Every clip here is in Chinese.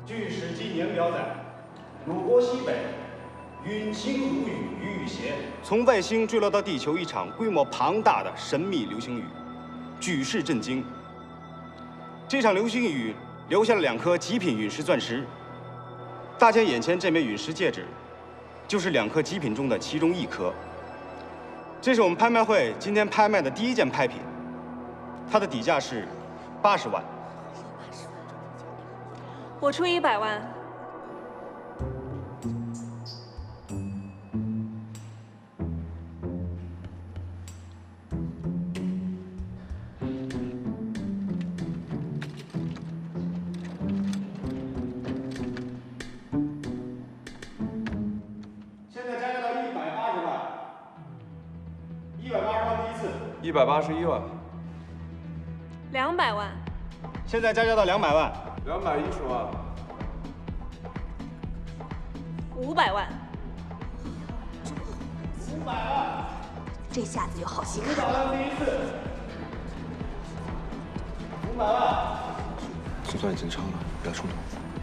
据《史记》年表载，鲁国西北，陨星如雨，雨雨斜，从外星坠落到地球一场规模庞大的神秘流星雨，举世震惊。这场流星雨留下了2颗极品陨石钻石。大家眼前这枚陨石戒指，就是2颗极品中的其中1颗。这是我们拍卖会今天拍卖的第1件拍品，它的底价是80万。我出100万。现在加价到180万，180万第一次，181万，200万，现在加价到200万，210万，500万，500万，这下子有好戏看500了。万第一次，500万。就算已经成了，不要冲动。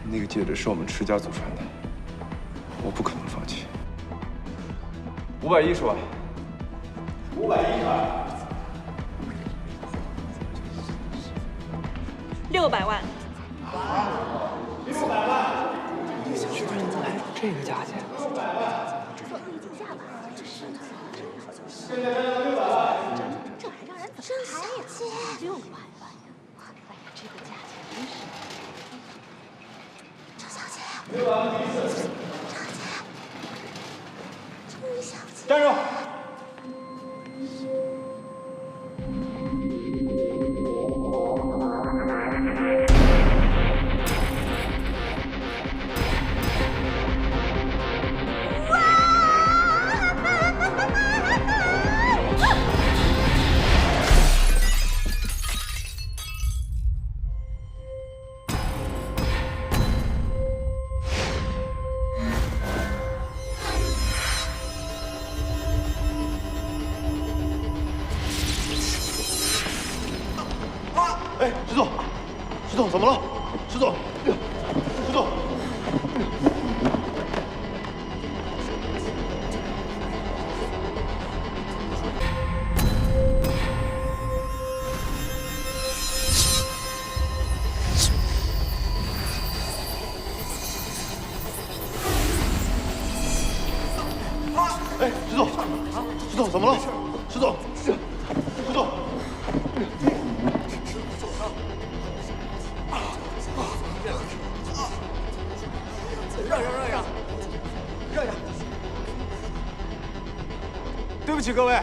那个戒指是我们池家祖传的，我不可能放弃。510万，510万，600万，600万，居然能来这个价钱，600万，现在加价到600万，这还让人怎么拍呀？600万呀！哎呀，这个价钱真是。张小姐，600万第一次，张小姐，站住！哎，石总，石总怎么了？石总，石总，哎，石总，石总怎么了？石总，石总。对不起各位，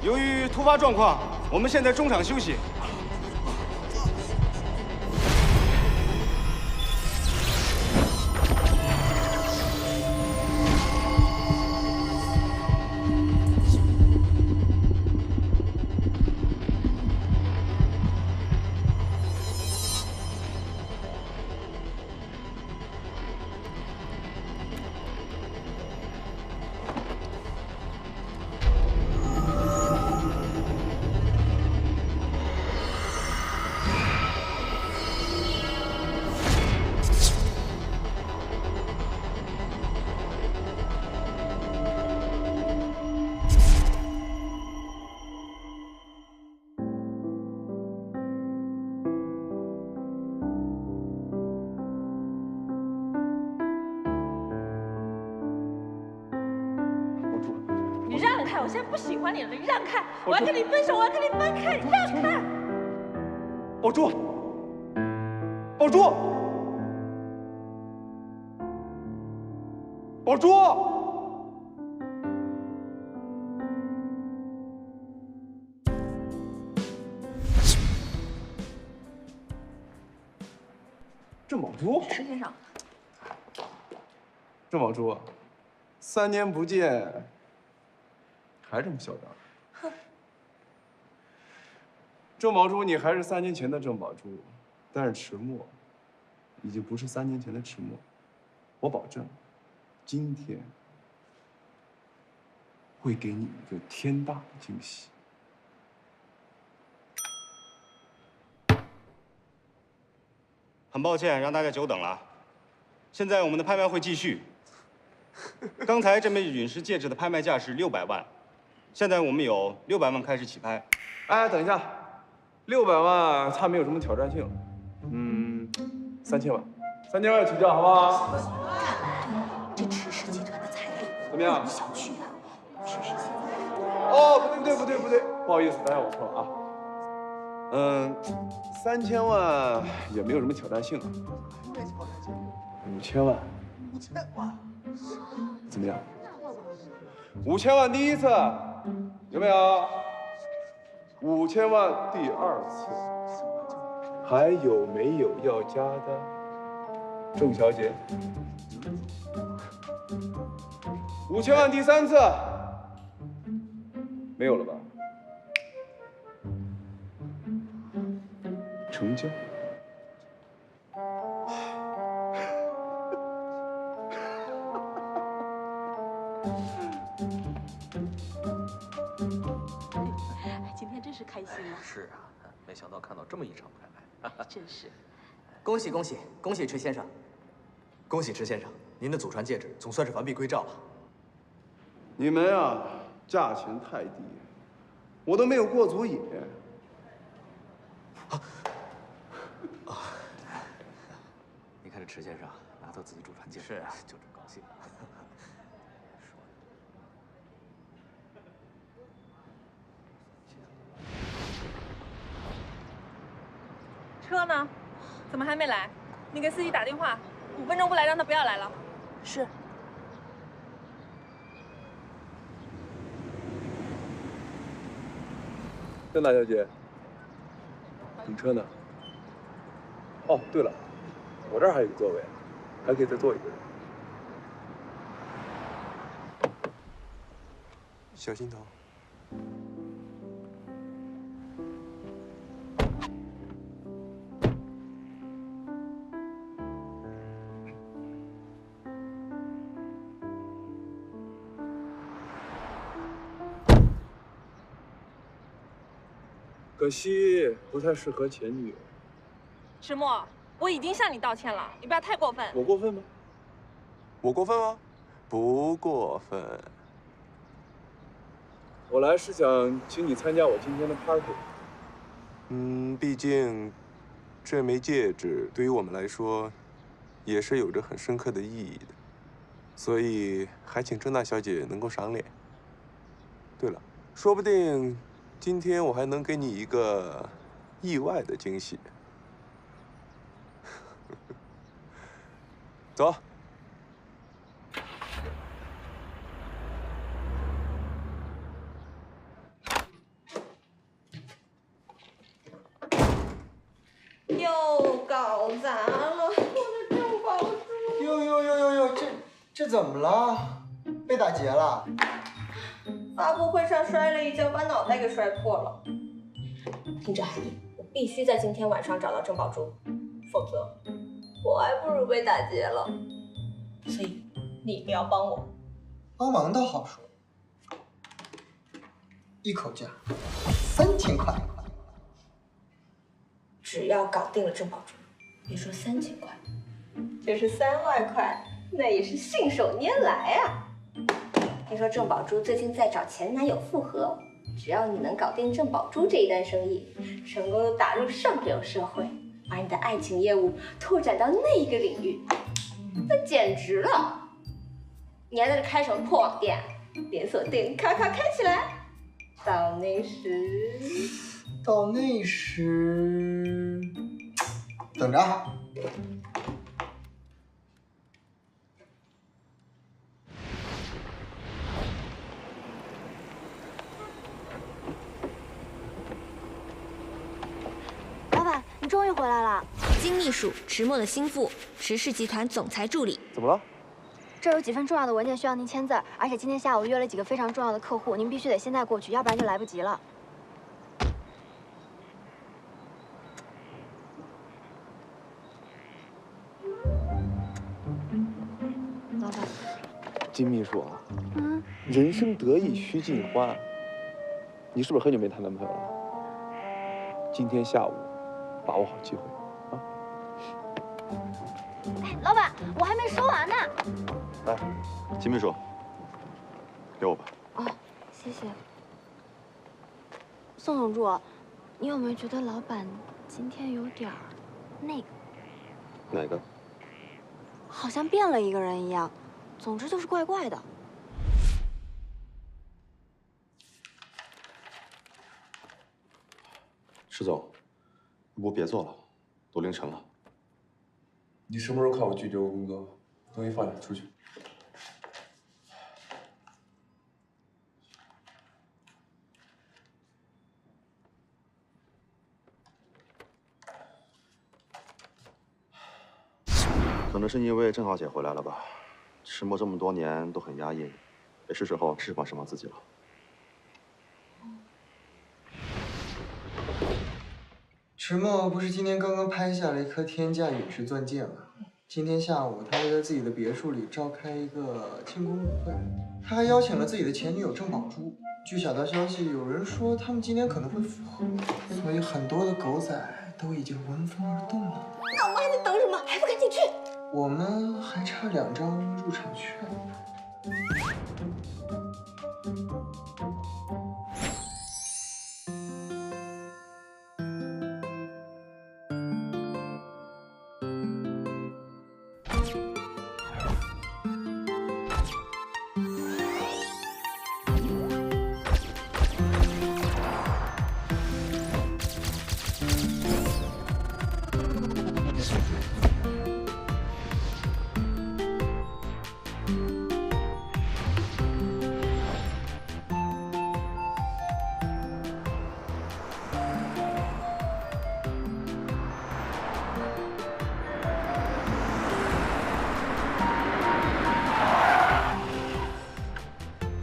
由于突发状况，我们现在中场休息。你让开！我现在不喜欢你了，你让开！我要跟你分手，我要跟你分开，你让开！宝珠，宝珠，宝珠，郑宝珠，石先生，郑宝珠，3年不见，还这么嚣张？哼！郑宝珠，你还是3年前的郑宝珠，但是迟墨已经不是3年前的迟墨。我保证，今天会给你一个天大的惊喜。很抱歉让大家久等了。现在我们的拍卖会继续。刚才这枚陨石戒指的拍卖价是600万，现在我们有600万开始起拍。哎，等一下，600万它没有什么挑战性。3000万，3000万起价，好不好？看来这池氏集团的财力怎么样？小觑啊！池氏现在哦，不对，不好意思，刚才我错了啊。3000万也没有什么挑战性啊。5000万。怎么样？5000万第一次，有没有？5000万第二次，还有没有要加的？郑小姐，5000万第三次，没有了吧？成交。今天真是开心啊！是啊，没想到看到这么一场拍卖，真是。恭喜池先生！恭喜池先生，您的祖传戒指总算是完璧归赵了。你们啊，价钱太低，我都没有过足瘾。你看这池先生拿到自己祖传戒指，是啊，就这么高兴。车呢？怎么还没来？你给司机打电话，5分钟不来，让他不要来了。是。郑大小姐，等车呢？哦，对了，我这儿还有个座位，还可以再坐一个人。小心头。可惜不太适合前女友。石墨，我已经向你道歉了，你不要太过分。我过分吗？我过分吗？不过分。我来是想请你参加我今天的 party。毕竟这枚戒指对于我们来说，也是有着很深刻的意义的，所以还请郑大小姐能够赏脸。对了，说不定今天我还能给你一个意外的惊喜。走。又搞砸了，我的郑宝珠！哟，这怎么了？被打劫了？发布会上摔了一跤，把脑袋给摔破了。听着，海妮，我必须在今天晚上找到郑宝珠，否则我还不如被打劫了。所以你一定要帮我。帮忙倒好说，一口价3000块。只要搞定了郑宝珠，别说3000块，就是3万块，那也是信手拈来啊！听说郑宝珠最近在找前男友复合，只要你能搞定郑宝珠这一单生意，成功的打入上流社会，把你的爱情业务拓展到那一个领域，那简直了！你还在这开什么破网店？连锁店咔咔开起来！到那时，等着哈。老板，你终于回来了。金秘书池墨的心腹，池氏集团总裁助理。怎么了？这有几份重要的文件需要您签字，而且今天下午约了几个非常重要的客户，您必须得现在过去，要不然就来不及了。老板，金秘书啊，人生得意须尽欢。你是不是很久没谈男朋友了？今天下午把握好机会啊！哎，老板，我还没说完呢。来，秦秘书，给我吧。哦，谢谢。宋永柱，你有没有觉得老板今天有点儿那个？哪个？好像变了一个人一样。总之就是怪怪的。石总，要不别做了，都凌晨了。你什么时候看我拒绝过工作？东西放下，出去。可能是因为郑浩姐回来了吧，迟默这么多年都很压抑，也是时候释放自己了。迟默不是今天刚刚拍下了一颗天价陨石钻戒吗？今天下午他会在自己的别墅里召开一个庆功舞会，他还邀请了自己的前女友郑宝珠。据小道消息，有人说他们今天可能会复合，所以很多的狗仔都已经闻风而动了。那我们还在等什么？还不赶紧去！我们还差2张入场券。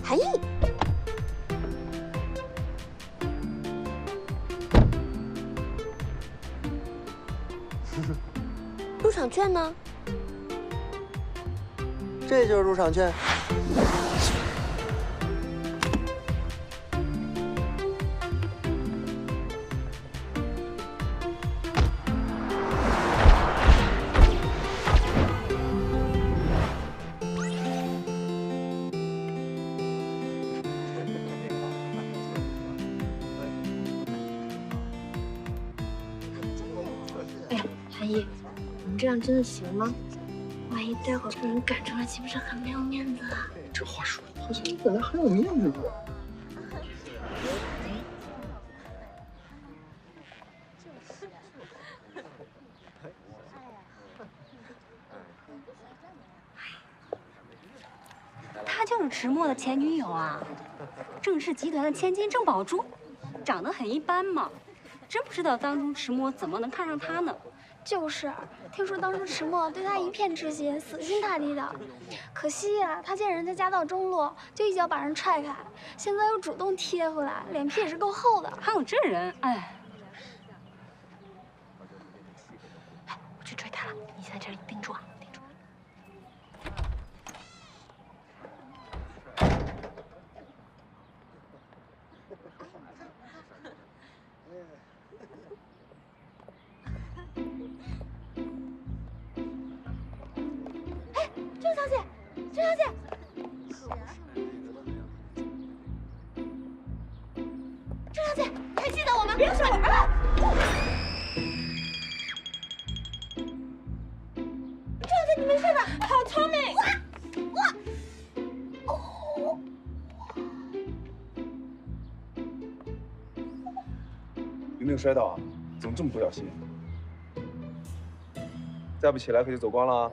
韩毅，入场券呢？这就是入场券。哎呀，韩毅，我们这样真的行吗？万一待会儿被人赶出来，岂不是很没有面子啊？这话说的好像你本来很有面子的。她就是迟默的前女友啊，郑氏集团的千金郑宝珠，长得很一般嘛，真不知道当初迟默怎么能看上她呢？就是，听说当初迟默对他一片痴心，死心塌地的。可惜呀，他见人家家道中落，就一脚把人踹开，现在又主动贴回来，脸皮也是够厚的。还有这人，哎，我去追他了，你在这里盯住啊，盯住。郑小姐，郑小姐，郑小姐，你还记得我吗？别说我啊！郑小姐，你没事吧？好聪明！有没有摔倒啊？怎么这么不小心？再不起来可就走光了啊！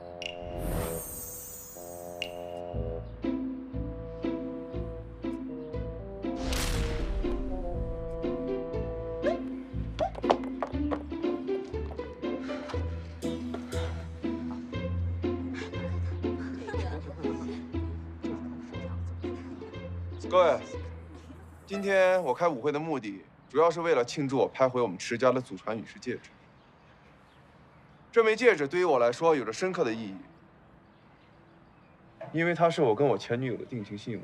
各位，今天我开舞会的目的，主要是为了庆祝我拍回我们迟家的祖传陨石戒指。这枚戒指对于我来说有着深刻的意义，因为它是我跟我前女友的定情信物，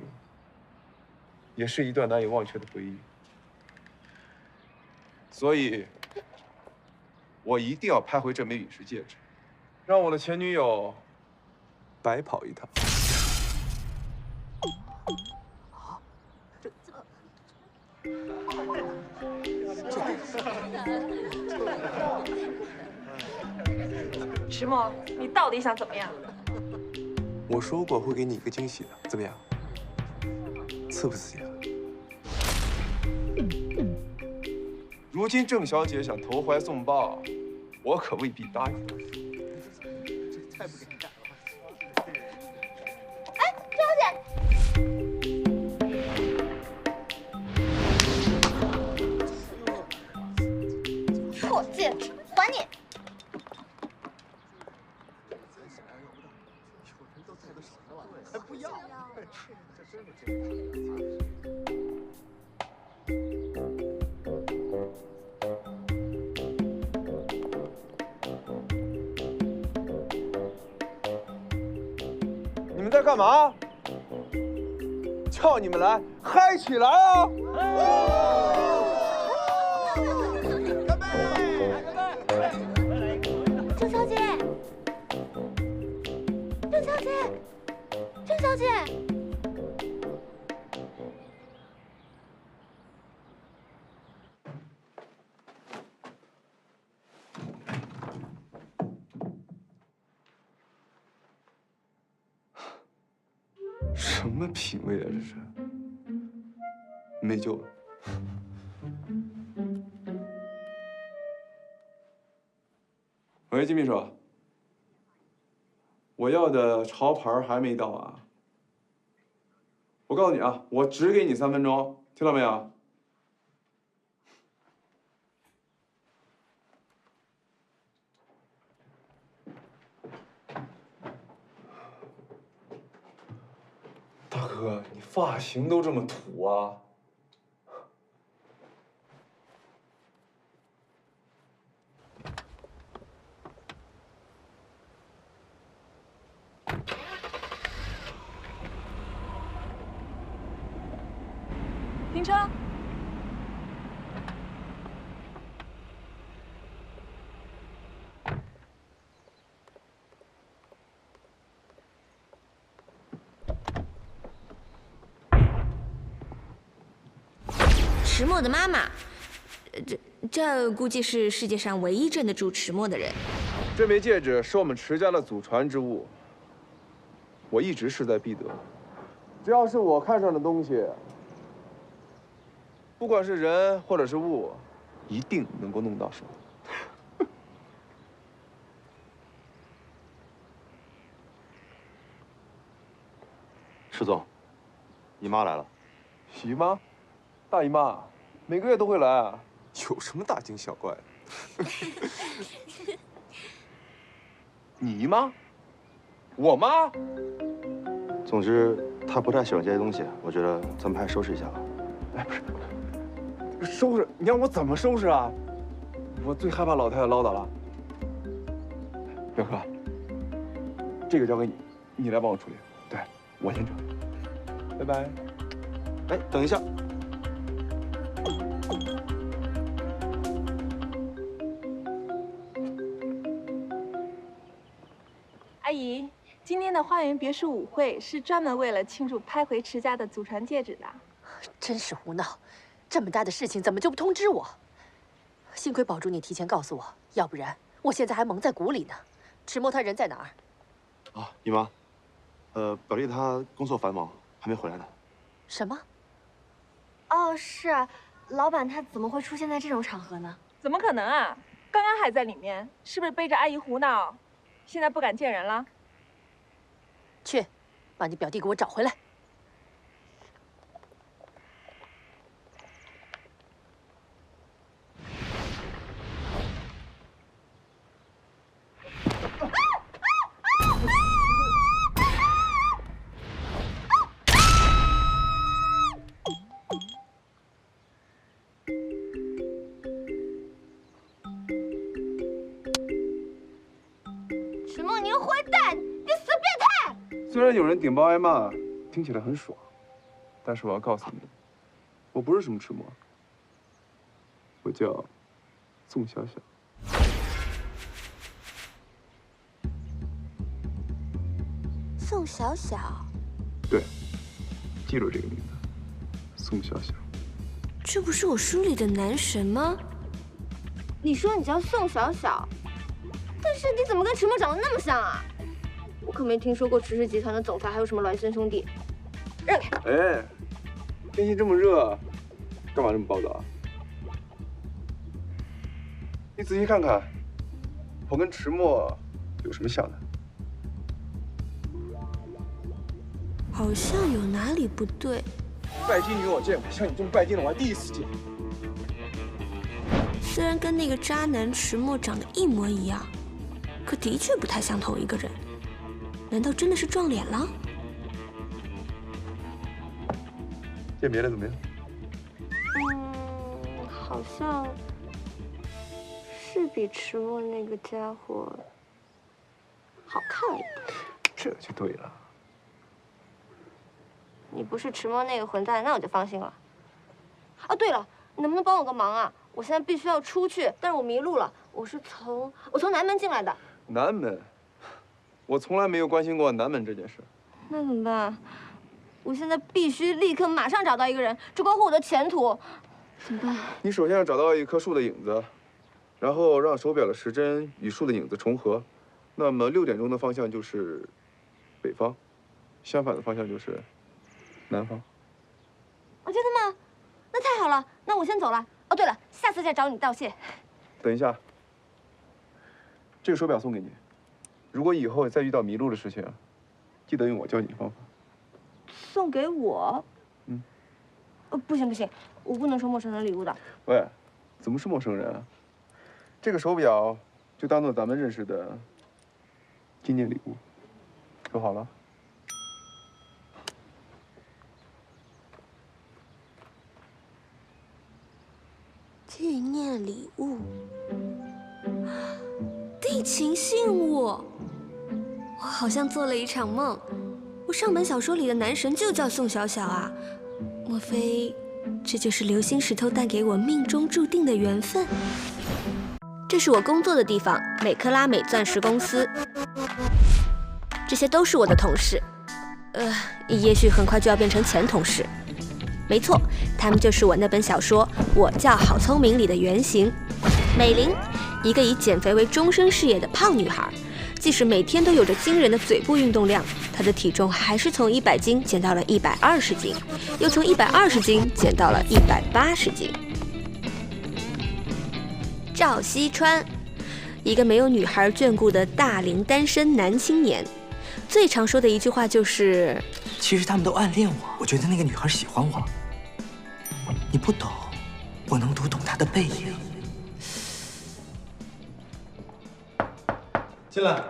也是一段难以忘却的回忆。所以，我一定要拍回这枚陨石戒指，让我的前女友白跑一趟。石墨，你到底想怎么样？我说过会给你一个惊喜的，怎么样？刺不刺激啊？如今郑小姐想投怀送抱，我可未必答应。哎，郑小姐，破戒指，还你！还不要？你们在干嘛？叫你们来，嗨起来啊！郑小姐，郑小姐，郑小姐。什么品味啊，这是！没救了。喂，金秘书，我要的潮牌还没到啊！我告诉你啊，我只给你3分钟，听到没有？大哥，你发型都这么土啊！停车！迟墨的妈妈，这估计是世界上唯一镇得住迟墨的人。这枚戒指是我们迟家的祖传之物，我一直势在必得。只要是我看上的东西，不管是人或者是物，一定能够弄到手。石总，姨妈来了。姨妈？大姨妈，每个月都会来啊。有什么大惊小怪的？你姨妈？我妈？总之，她不太喜欢这些东西，我觉得咱们还是收拾一下吧。哎，不是，收拾？你让我怎么收拾啊？我最害怕老太太唠叨了。表哥，这个交给你，你来帮我处理。对，我先撤。拜拜。哎，等一下。阿姨，今天的花园别墅舞会是专门为了庆祝拍回迟家的祖传戒指的。真是胡闹！这么大的事情怎么就不通知我？幸亏宝珠你提前告诉我，要不然我现在还蒙在鼓里呢。迟墨他人在哪儿？啊，姨妈，表弟他工作繁忙，还没回来呢。什么？哦，是，老板他怎么会出现在这种场合呢？怎么可能啊？刚刚还在里面，是不是背着阿姨胡闹？现在不敢见人了？去，把你表弟给我找回来。迟墨，你个坏蛋，你死变态！虽然有人顶包挨骂，听起来很爽，但是我要告诉你，我不是什么迟墨，我叫宋小小。宋小小。对，记住这个名字，宋小小。这不是我书里的男神吗？你说你叫宋小小，但是你怎么跟迟墨长得那么像啊？我可没听说过迟氏集团的总裁还有什么孪生兄弟。让开！哎，天气这么热，干嘛这么暴躁啊？你仔细看看，我跟迟墨有什么像的？好像有哪里不对。拜金女我见过，像你这么拜金的我还第一次见。虽然跟那个渣男迟墨长得一模一样，可的确不太像同一个人。难道真的是撞脸了？见别的怎么样？好像是比迟墨那个家伙好看一点。这就对了。你不是迟墨那个混蛋，那我就放心了。哦，对了，你能不能帮我个忙啊？我现在必须要出去，但是我迷路了。我从南门进来的。南门，我从来没有关心过南门这件事。那怎么办？我现在必须立刻马上找到一个人，这关乎我的前途。怎么办？你首先要找到一棵树的影子，然后让手表的时针与树的影子重合，那么6点钟的方向就是北方，相反的方向就是南方。哦，真的吗？那太好了，那我先走了。哦，对了，下次再找你道谢。等一下，这个手表送给你。如果以后再遇到迷路的事情，记得用我教你的方法。送给我？嗯。不行不行，我不能收陌生人礼物的。喂，怎么是陌生人啊？这个手表就当做咱们认识的纪念礼物，收好了。纪念礼物，定情信物。我好像做了一场梦，我上本小说里的男神就叫宋小小啊，莫非这就是流星石头带给我命中注定的缘分？这是我工作的地方，美克拉美钻石公司。这些都是我的同事，也许很快就要变成前同事。没错，他们就是我那本小说《我叫好聪明》里的原型，美玲，一个以减肥为终身事业的胖女孩。即使每天都有着惊人的嘴部运动量，她的体重还是从100斤减到了120斤，又从120斤减到了180斤。赵西川，一个没有女孩眷顾的大龄单身男青年，最常说的一句话就是：“其实他们都暗恋我，我觉得那个女孩喜欢我。你不懂，我能读懂她的背影。”进来。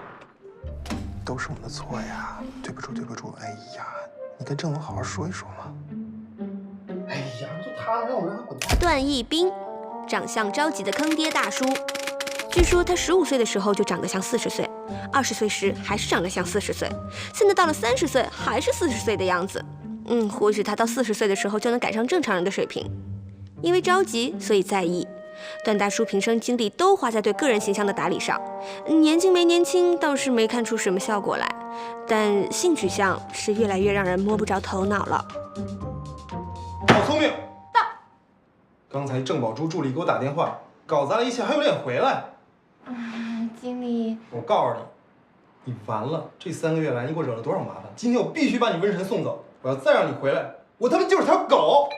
都是我们的错呀，对不住对不住。哎呀，你跟郑总好好说一说嘛。哎呀，就他让我让他滚蛋。段奕斌，长相着急的坑爹大叔。据说他15岁的时候就长得像40岁，20岁时还是长得像40岁，现在到了30岁还是40岁的样子。或许他到40岁的时候就能赶上正常人的水平。因为着急，所以在意。段大叔平生精力都花在对个人形象的打理上，年轻没年轻倒是没看出什么效果来，但性取向是越来越让人摸不着头脑了。好聪明！到。刚才郑宝珠助理给我打电话，搞砸了一切，还有脸回来？经理，我告诉你，你完了！这3个月来，你给我惹了多少麻烦？今天我必须把你瘟神送走！我要再让你回来，我他妈就是条狗！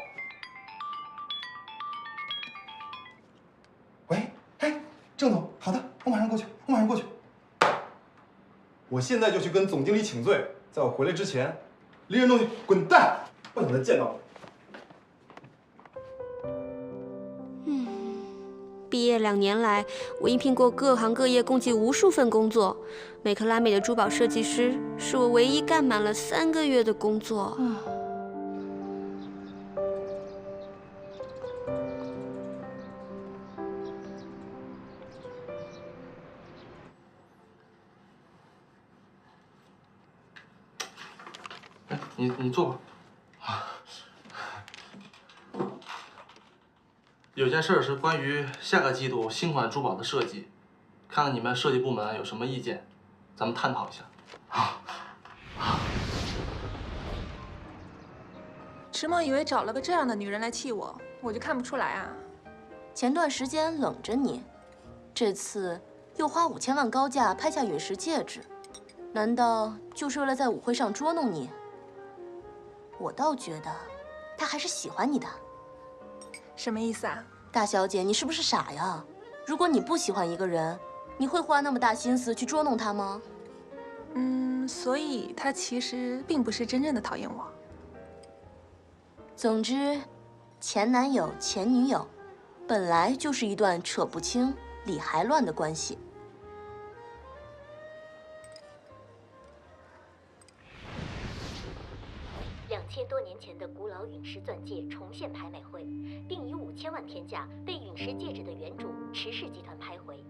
喂，哎，郑总，好的，我马上过去，我马上过去。我现在就去跟总经理请罪，在我回来之前，离人东西滚蛋！不想再见到你。毕业2年来，我应聘过各行各业共计无数份工作，美克拉美的珠宝设计师是我唯一干满了3个月的工作。你坐吧。有件事是关于下个季度新款珠宝的设计，看看你们设计部门有什么意见，咱们探讨一下。迟梦以为找了个这样的女人来气我，我就看不出来啊。前段时间冷着你，这次又花5000万高价拍下陨石戒指，难道就是为了在舞会上捉弄你？我倒觉得，他还是喜欢你的。什么意思啊？大小姐，你是不是傻呀？如果你不喜欢一个人，你会花那么大心思去捉弄他吗？所以他其实并不是真正的讨厌我。总之，前男友、前女友，本来就是一段扯不清、理还乱的关系。2000多年前的古老陨石钻戒重现拍卖会，并以5000万天价被陨石戒指的原主池氏集团拍回。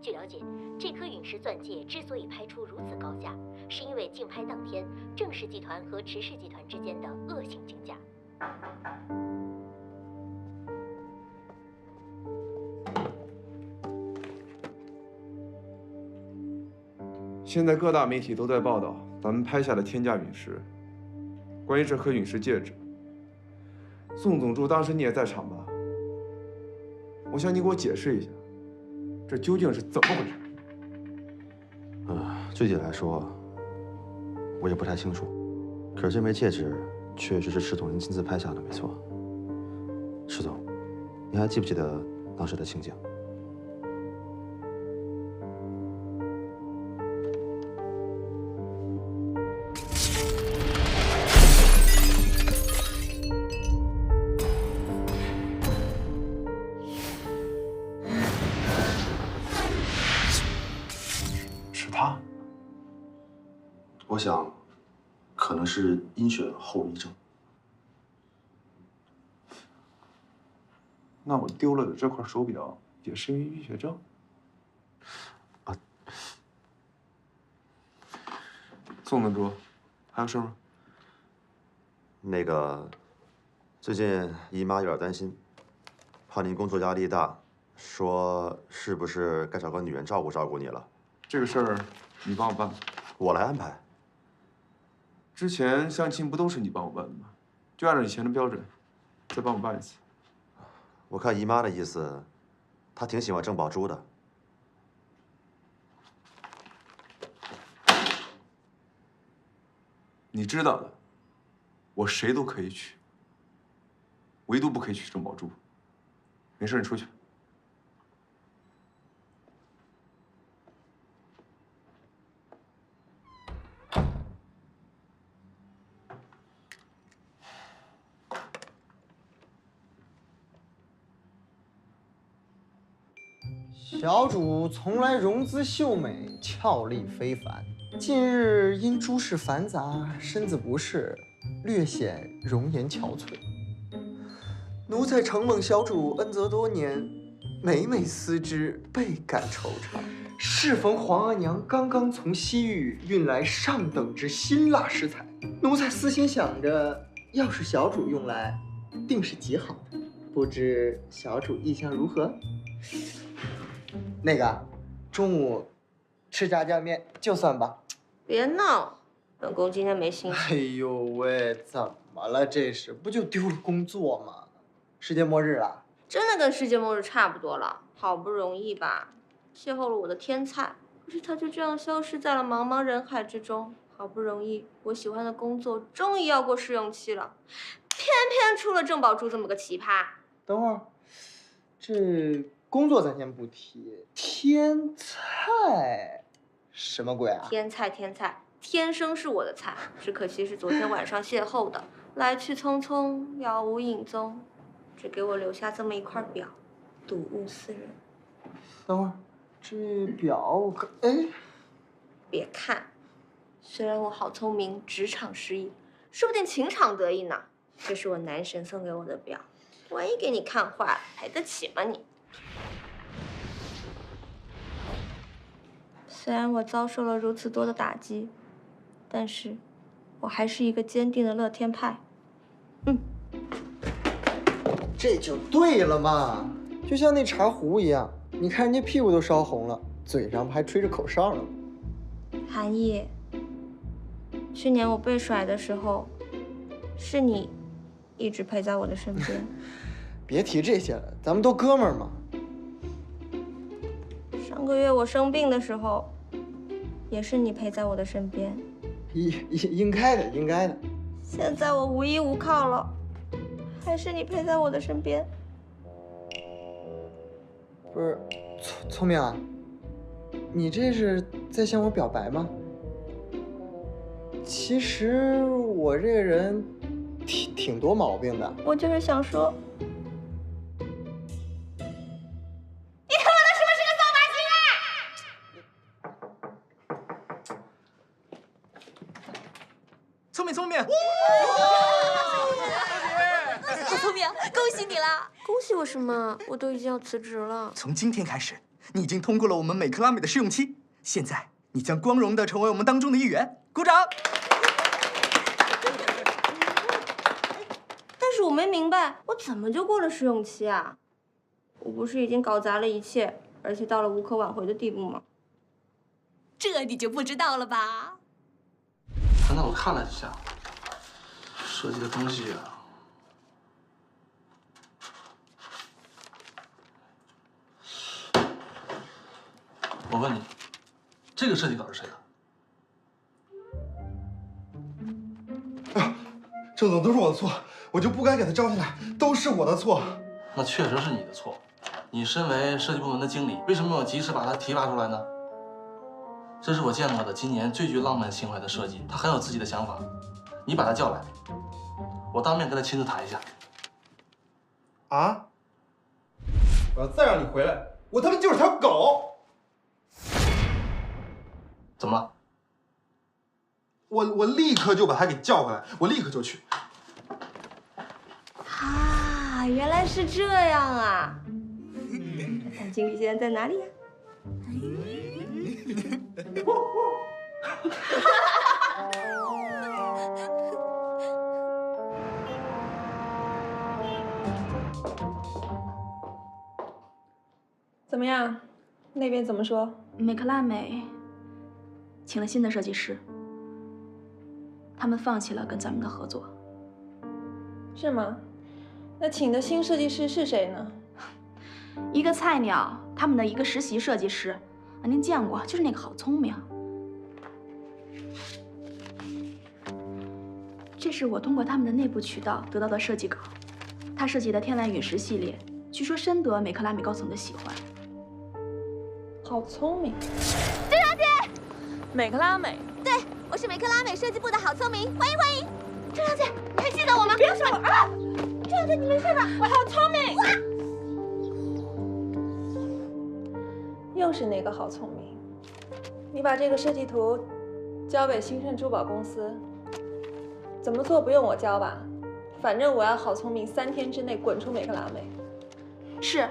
据了解，这颗陨石钻戒之所以拍出如此高价，是因为竞拍当天，郑氏集团和池氏集团之间的恶性竞价。现在各大媒体都在报道咱们拍下的天价陨石。关于这颗陨石戒指，宋总助当时你也在场吧？我想你给我解释一下，这究竟是怎么回事？具体来说，我也不太清楚。可是这枚戒指确实是池总您亲自拍下的，没错。池总，您还记不记得当时的情景？我想，可能是阴血后遗症。那我丢了的这块手表也是因为晕血症？宋总助，还有事吗？那个，最近姨妈有点担心，怕您工作压力大，说是不是该找个女人照顾照顾你了？这个事儿你帮我办吧。我来安排。之前相亲不都是你帮我办的吗？就按照以前的标准，再帮我办一次。我看姨妈的意思，她挺喜欢郑宝珠的。你知道的，我谁都可以娶，唯独不可以娶郑宝珠。没事，你出去。小主从来容姿秀美，俏丽非凡。近日因诸事繁杂，身子不适，略显容颜憔悴。奴才承蒙小主恩泽多年，每每思之，倍感惆怅。适逢皇额娘刚刚从西域运来上等之辛辣食材，奴才私心想着，要是小主用来，定是极好的。不知小主意向如何？那个，中午吃炸酱面就算吧。别闹，本宫今天没心情。哎呦喂，怎么了？这是不就丢了工作吗？世界末日了？真的跟世界末日差不多了。好不容易吧，邂逅了我的天才，可是他就这样消失在了茫茫人海之中。好不容易，我喜欢的工作终于要过试用期了，偏偏出了郑宝珠这么个奇葩。等会儿，这工作咱先不提，天菜什么鬼啊？天菜，天生是我的菜，只可惜是昨天晚上邂逅的，来去匆匆，杳无影踪，只给我留下这么一块表，睹物思人。等会儿，这表我看，哎，别看，虽然我好聪明，职场失意，说不定情场得意呢。这是我男神送给我的表，万一给你看坏了，赔得起吗你？虽然我遭受了如此多的打击，但是我还是一个坚定的乐天派。这就对了嘛，就像那茶壶一样，你看人家屁股都烧红了，嘴上还吹着口哨呢。韩毅，去年我被甩的时候，是你一直陪在我的身边。别提这些了，咱们都哥们儿嘛。上个月我生病的时候，也是你陪在我的身边。应该的，应该的。现在我无依无靠了，还是你陪在我的身边。不是，聪明啊，你这是在向我表白吗？其实我这个人挺多毛病的。我就是想说，你看我的是不是个扫把星啊？聪明聪明，小聪明，恭喜你啦！恭喜我什么？我都已经要辞职了。从今天开始，你已经通过了我们美克拉美的试用期，现在你将光荣地成为我们当中的一员。鼓掌！但是我没明白，我怎么就过了试用期啊？我不是已经搞砸了一切，而且到了无可挽回的地步吗？这你就不知道了吧？刚才我看了一下，设计的东西啊，我问你，这个设计稿是谁的？郑总，都是我的错，我就不该给他招进来，都是我的错。那确实是你的错。你身为设计部门的经理，为什么没有及时把他提拔出来呢？这是我见过的今年最具浪漫情怀的设计，他很有自己的想法。你把他叫来，我当面跟他亲自谈一下。啊！我要再让你回来，我他妈就是条狗！怎么了？我立刻就把他给叫回来，我立刻就去。啊，原来是这样啊！那经理现在在哪里呀？怎么样？那边怎么说？美克拉美请了新的设计师，他们放弃了跟咱们的合作。是吗？那请的新设计师是谁呢？一个菜鸟，他们的一个实习设计师，啊，您见过，就是那个好聪明。这是我通过他们的内部渠道得到的设计稿，他设计的天蓝陨石系列，据说深得美克拉美高层的喜欢。好聪明，郑小姐，美克拉美。对，我是美克拉美设计部的好聪明，欢迎欢迎。郑小姐，你还记得我吗？别说我啊！郑小姐，你没事吧？我好聪明。又是哪个好聪明？你把这个设计图交给兴盛珠宝公司，怎么做不用我教吧？反正我要好聪明3天之内滚出美克拉美。是，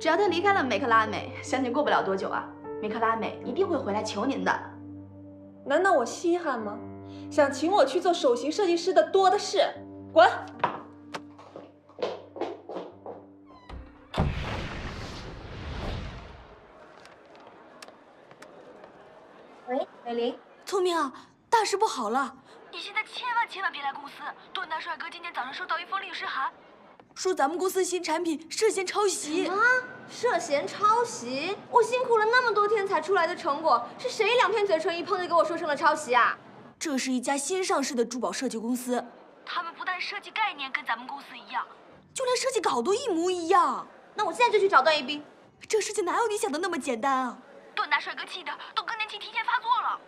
只要他离开了美克拉美，相信过不了多久啊，美克拉美一定会回来求您的。难道我稀罕吗？想请我去做首席设计师的多的是，滚！喂，美玲，聪明啊，大事不好了！你现在千万别来公司，段大帅哥今天早上收到一封律师函，说咱们公司新产品涉嫌抄袭。啊，涉嫌抄袭？我辛苦了那么多天才出来的成果，是谁两片嘴唇一碰就给我说成了抄袭啊？这是一家新上市的珠宝设计公司，他们不但设计概念跟咱们公司一样，就连设计稿都一模一样。那我现在就去找段一冰。这事情哪有你想的那么简单啊？段大帅哥气的都更年期提前发作了。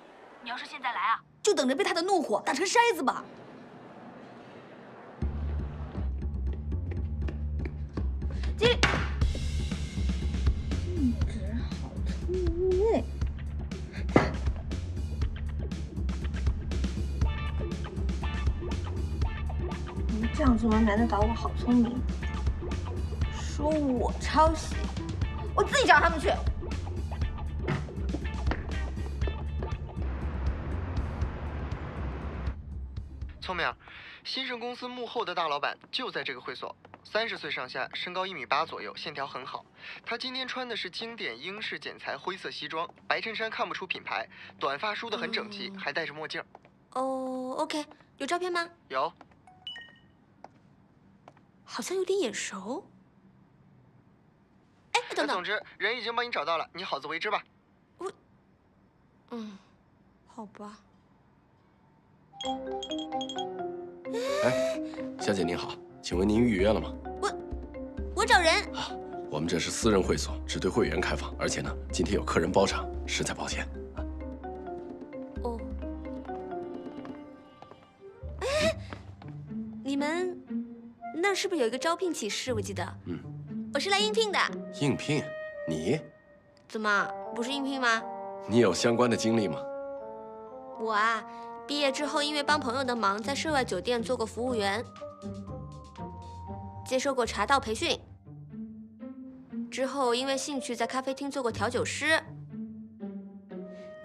你要是现在来啊，就等着被他的怒火打成筛子吧。经理，性质好聪明。你们这样做能难得倒我好聪明？说我抄袭，我自己找他们去。聪明，新盛公司幕后的大老板就在这个会所，30岁上下，身高1.8米左右，线条很好。他今天穿的是经典英式剪裁灰色西装，白衬衫看不出品牌，短发梳得很整齐，还戴着墨镜。哦 ，OK， 有照片吗？有。好像有点眼熟。哎，等等。总之，人已经帮你找到了，你好自为之吧。好吧。哎，小姐您好，请问您预约了吗？我找人。我们这是私人会所，只对会员开放，而且呢，今天有客人包场，实在抱歉。哦。哎，你们那儿是不是有一个招聘启事？我记得。我是来应聘的。应聘？你？怎么不是应聘吗？你有相关的经历吗？我啊，毕业之后因为帮朋友的忙，在涉外酒店做过服务员，接受过茶道培训。之后因为兴趣在咖啡厅做过调酒师，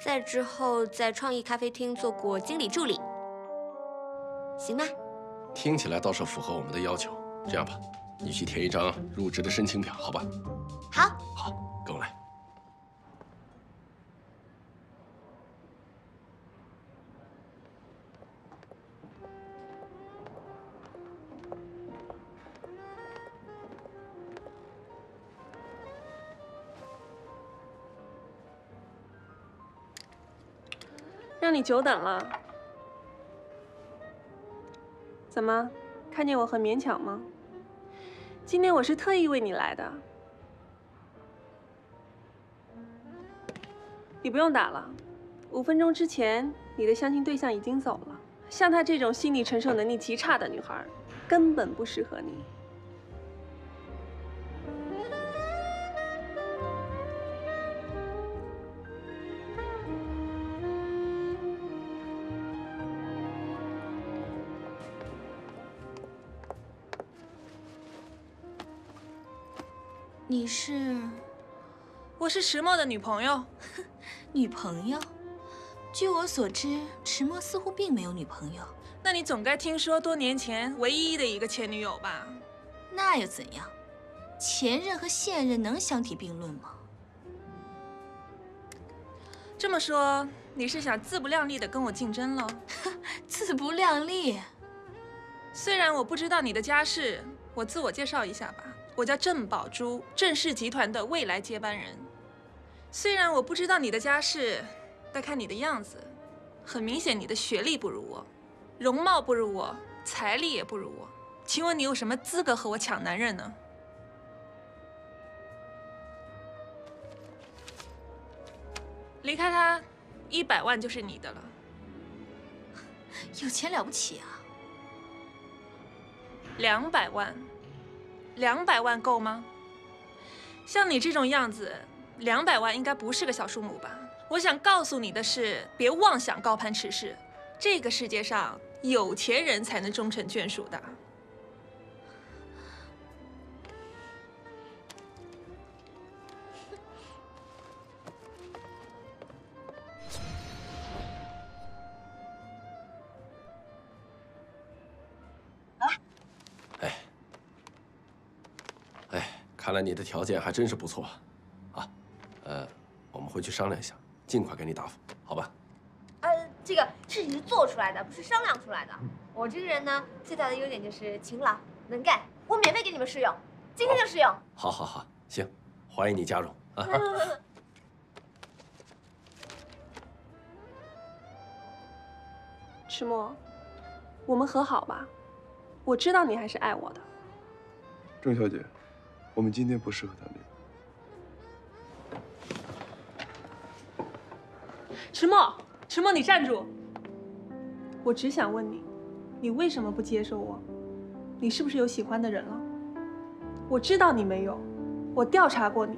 再之后在创意咖啡厅做过经理助理，行吗？听起来倒是符合我们的要求。这样吧，你去填一张入职的申请表，好吧？好。好，跟我来。让你久等了。怎么，看见我很勉强吗？今天我是特意为你来的。你不用打了，5分钟之前你的相亲对象已经走了。像她这种心理承受能力极差的女孩，根本不适合你。你是？我是迟墨的女朋友。女朋友？据我所知，迟墨似乎并没有女朋友。那你总该听说多年前唯一的一个前女友吧？那又怎样？前任和现任能相提并论吗？这么说，你是想自不量力的跟我竞争喽？自不量力？虽然我不知道你的家世，我自我介绍一下吧。我叫郑宝珠，郑氏集团的未来接班人。虽然我不知道你的家世，但看你的样子，很明显你的学历不如我，容貌不如我，财力也不如我。请问你有什么资格和我抢男人呢？离开他，100万就是你的了。有钱了不起啊！200万。200万够吗？像你这种样子，200万应该不是个小数目吧？我想告诉你的是，别妄想高攀迟氏，这个世界上有钱人才能终成眷属的。看来你的条件还真是不错，啊，我们回去商量一下，尽快给你答复，好吧？这个事情是做出来的，不是商量出来的。我这个人呢，最大的优点就是勤劳能干，我免费给你们试用，今天就试用。好，好，好，行，欢迎你加入啊！迟墨，我们和好吧，我知道你还是爱我的。郑小姐。我们今天不适合谈恋爱。迟墨，迟墨，你站住！我只想问你，你为什么不接受我？你是不是有喜欢的人了？我知道你没有，我调查过你。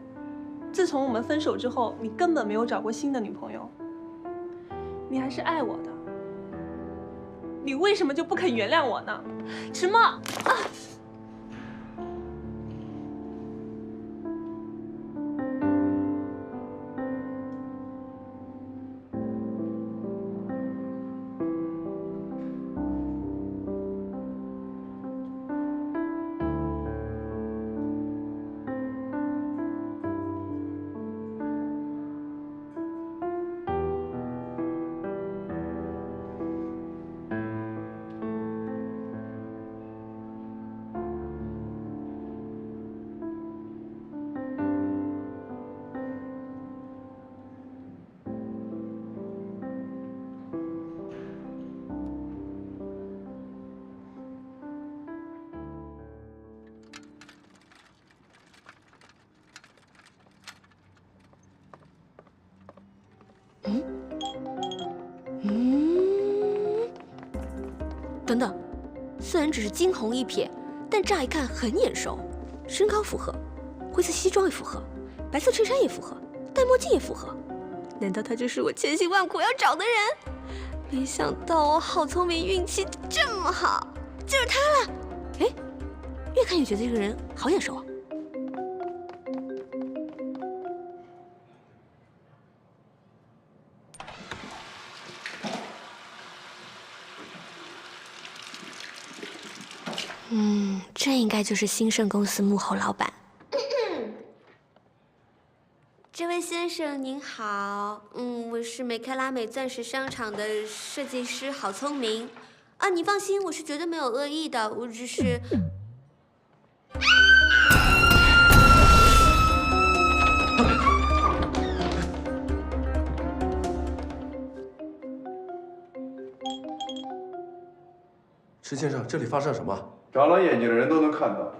自从我们分手之后，你根本没有找过新的女朋友。你还是爱我的，你为什么就不肯原谅我呢？迟墨啊！等等，虽然只是惊鸿一瞥，但乍一看很眼熟，身高符合，灰色西装也符合，白色衬衫也符合，戴墨镜也符合。难道他就是我千辛万苦要找的人？没想到我好聪明，运气这么好，就是他了。哎，越看越觉得这个人好眼熟啊。这应该就是兴盛公司幕后老板。这位先生您好，我是美克拉美钻石商场的设计师，好聪明。啊，你放心，我是绝对没有恶意的，我只是……池先生，这里发生什么？长了眼睛的人都能看到，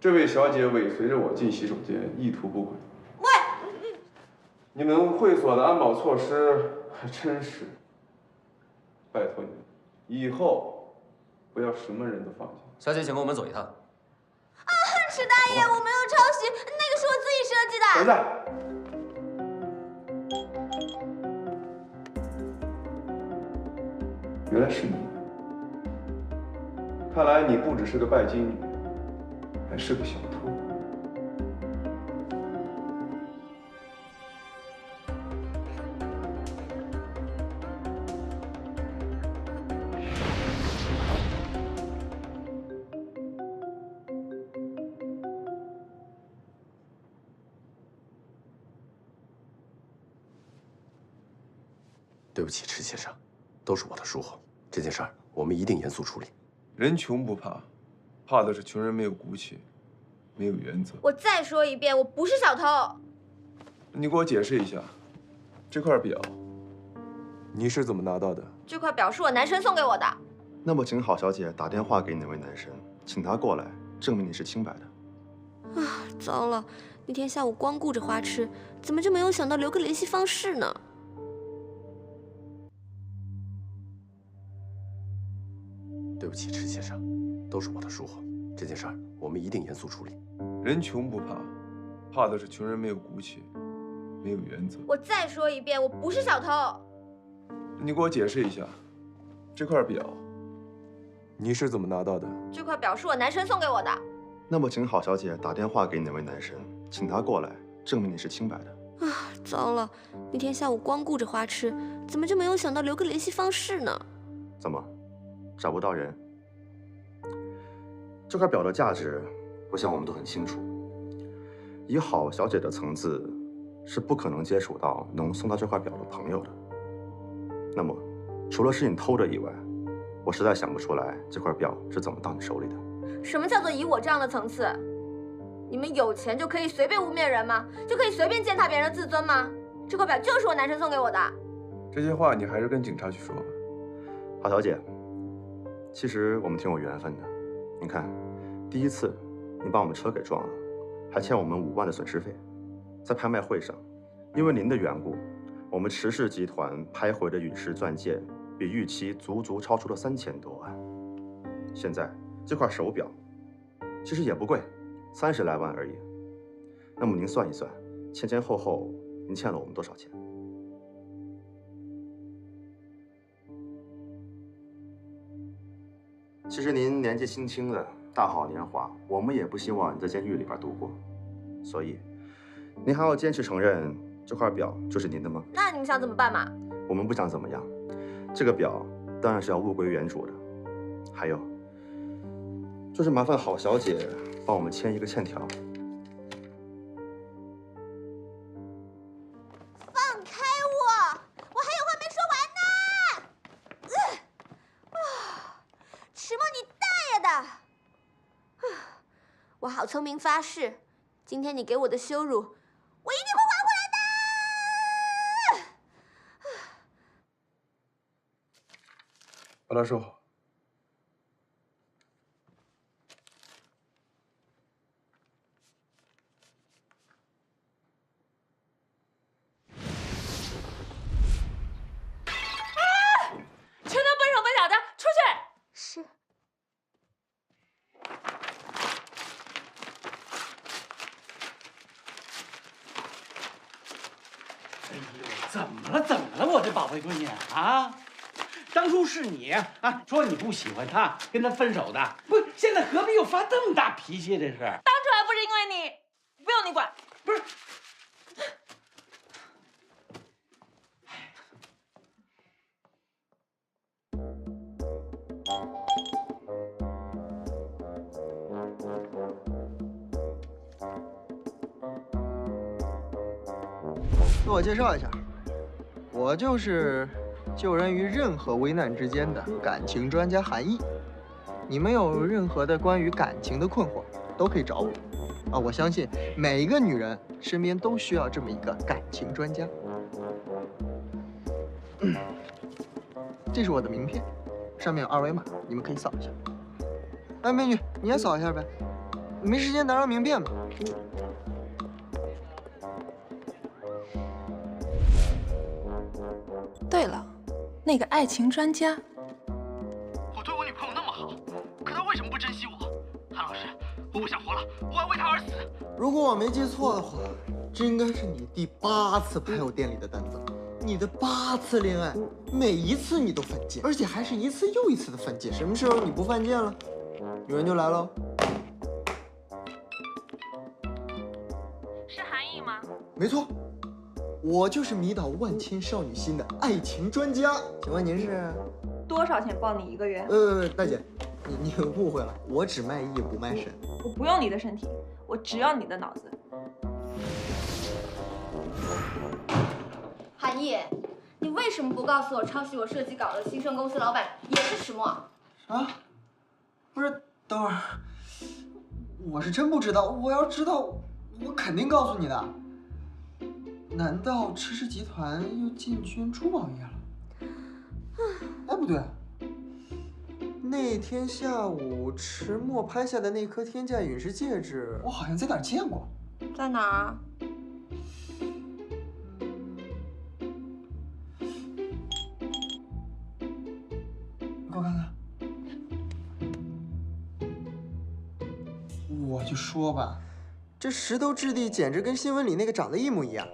这位小姐尾随着我进洗手间，意图不轨。喂，你们会所的安保措施还真是，拜托你们，以后不要什么人都放进。小姐，请跟我们走一趟。啊，池大爷，我没有抄袭，那个是我自己设计的。等等。原来是你。看来你不只是个拜金女，还是个小偷。对不起，池先生，都是我的疏忽。这件事儿我们一定严肃处理。人穷不怕，怕的是穷人没有骨气，没有原则。我再说一遍，我不是小偷。你给我解释一下，这块表你是怎么拿到的？这块表是我男神送给我的。那么，请郝小姐打电话给那位男神，请他过来，证明你是清白的。啊，糟了！那天下午光顾着花痴，怎么就没有想到留个联系方式呢？对不起，池先生，都是我的疏忽。这件事儿我们一定严肃处理。人穷不怕，怕的是穷人没有骨气，没有原则。我再说一遍，我不是小偷。你给我解释一下，这块表你是怎么拿到的？这块表是我男神送给我的。那么，请郝小姐打电话给那位男神，请他过来，证明你是清白的。啊，糟了！那天下午光顾着花痴，怎么就没有想到留个联系方式呢？怎么，找不到人？这块表的价值，我想我们都很清楚。以郝小姐的层次，是不可能接触到能送她这块表的朋友的。那么，除了是你偷的以外，我实在想不出来这块表是怎么到你手里的。什么叫做以我这样的层次？你们有钱就可以随便污蔑人吗？就可以随便践踏别人的自尊吗？这块表就是我男神送给我的。这些话你还是跟警察去说吧。郝小姐，其实我们挺有缘分的。你看，第一次你把我们车给撞了，还欠我们5万的损失费。在拍卖会上，因为您的缘故，我们池氏集团拍回的陨石钻戒比预期足足超出了3000多万。现在这块手表其实也不贵，30来万而已。那么您算一算，前前后后您欠了我们多少钱？其实您年纪轻轻的，大好年华，我们也不希望你在监狱里边度过，所以您还要坚持承认这块表就是您的吗？那你们想怎么办嘛？我们不想怎么样，这个表当然是要物归原主的。还有，就是麻烦郝小姐帮我们签一个欠条。放开我！我还有话没说完呢！池墨，你大爷的！我好聪明发誓，今天你给我的羞辱，我一定会还回来的！把它收好。全都笨手笨脚的，出去！是怎么了？怎么了？我的宝贝闺女啊！当初是你啊，说你不喜欢他，跟他分手的。不是，现在何必又发这么大脾气？这是。当初还不是因为你，不用你管。不是。自我介绍一下，我就是救人于任何危难之间的感情专家韩毅。你们有任何的关于感情的困惑，都可以找我。啊，我相信每一个女人身边都需要这么一个感情专家。这是我的名片，上面有二维码，你们可以扫一下。哎，美女，你也扫一下呗。没时间拿张名片吧。对了，那个爱情专家，我对我女朋友那么好，可她为什么不珍惜我？韩老师，我不想活了，我要为她而死。如果我没记错的话，这应该是你第8次拍我店里的单子，你的8次恋爱，每一次你都犯贱，而且还是一次又一次的犯贱。什么时候你不犯贱了，女人就来喽。是韩毅吗？没错。我就是迷倒万千少女心的爱情专家，请问您是？多少钱包你1个月？大姐，你误会了，我只卖艺不卖身。我不用你的身体，我只要你的脑子。韩毅，你为什么不告诉我抄袭我设计稿的新生公司老板也是迟墨？啊？不是，等会儿，我是真不知道，我要知道，我肯定告诉你的。难道迟氏集团又进军珠宝业了？哎，不对，那天下午迟墨拍下的那颗天价陨石戒指，我好像在哪儿见过。在哪儿？你给我看看。我就说吧，这石头质地简直跟新闻里那个长得一模一样。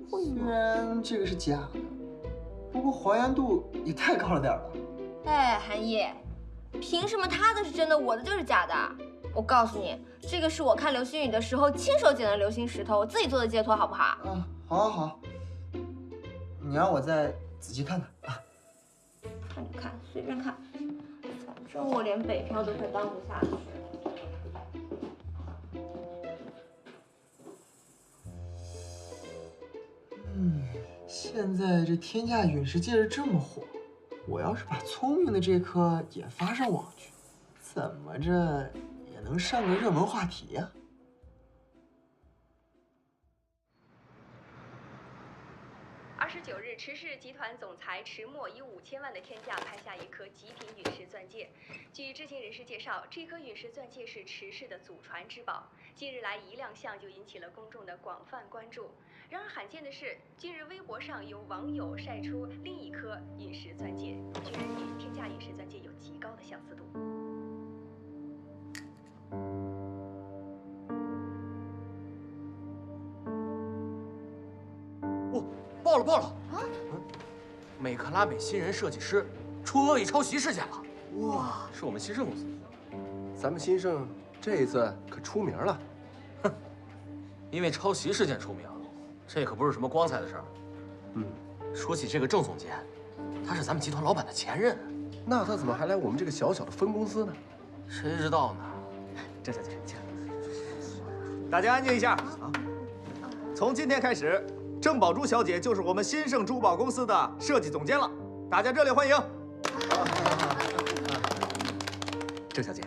虽然这个是假的，不过还原度也太高了点吧？哎，韩毅，凭什么他的是真的，我的就是假的？我告诉你，这个是我看流星雨的时候亲手捡的流星石头，我自己做的戒托，好不好？啊，好，好，好。你让我再仔细看看啊。看就看，随便看，反正我连北漂都快当不下去。现在这天价陨石戒指这么火，我要是把聪明的这颗也发上网去，怎么着也能上个热门话题呀。29日，迟氏集团总裁迟墨以5000万的天价拍下一颗极品陨石钻戒。据知情人士介绍，这颗陨石钻戒是迟氏的祖传之宝，近日来一亮相就引起了公众的广泛关注。然而罕见的是，近日微博上有网友晒出另一颗陨石钻戒，居然与天价陨石钻戒有极高的相似度。爆了！爆了！啊！美克拉美新人设计师出恶意抄袭事件了。哇，是我们新盛公司。咱们新盛这一次可出名了。哼，因为抄袭事件出名，这可不是什么光彩的事儿。说起这个郑总监，他是咱们集团老板的前任，那他怎么还来我们这个小小的分公司呢？谁知道呢？郑小姐，请。大家安静一下啊！从今天开始，郑宝珠小姐就是我们新盛珠宝公司的设计总监了，大家热烈欢迎。郑小姐，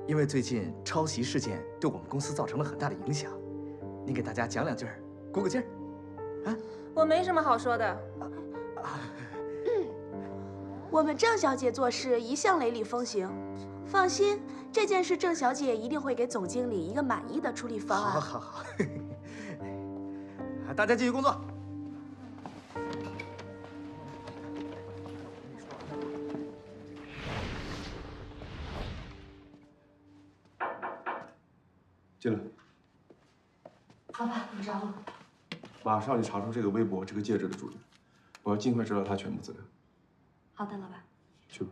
因为最近抄袭事件对我们公司造成了很大的影响，您给大家讲2句，鼓个劲儿。啊，我没什么好说的。我们郑小姐做事一向雷厉风行，放心，这件事郑小姐一定会给总经理一个满意的处理方案。好，大家继续工作。进来。老板，你找我。马上就查出这个微博、这个戒指的主人，我要尽快知道他全部资料。好的，老板。去吧。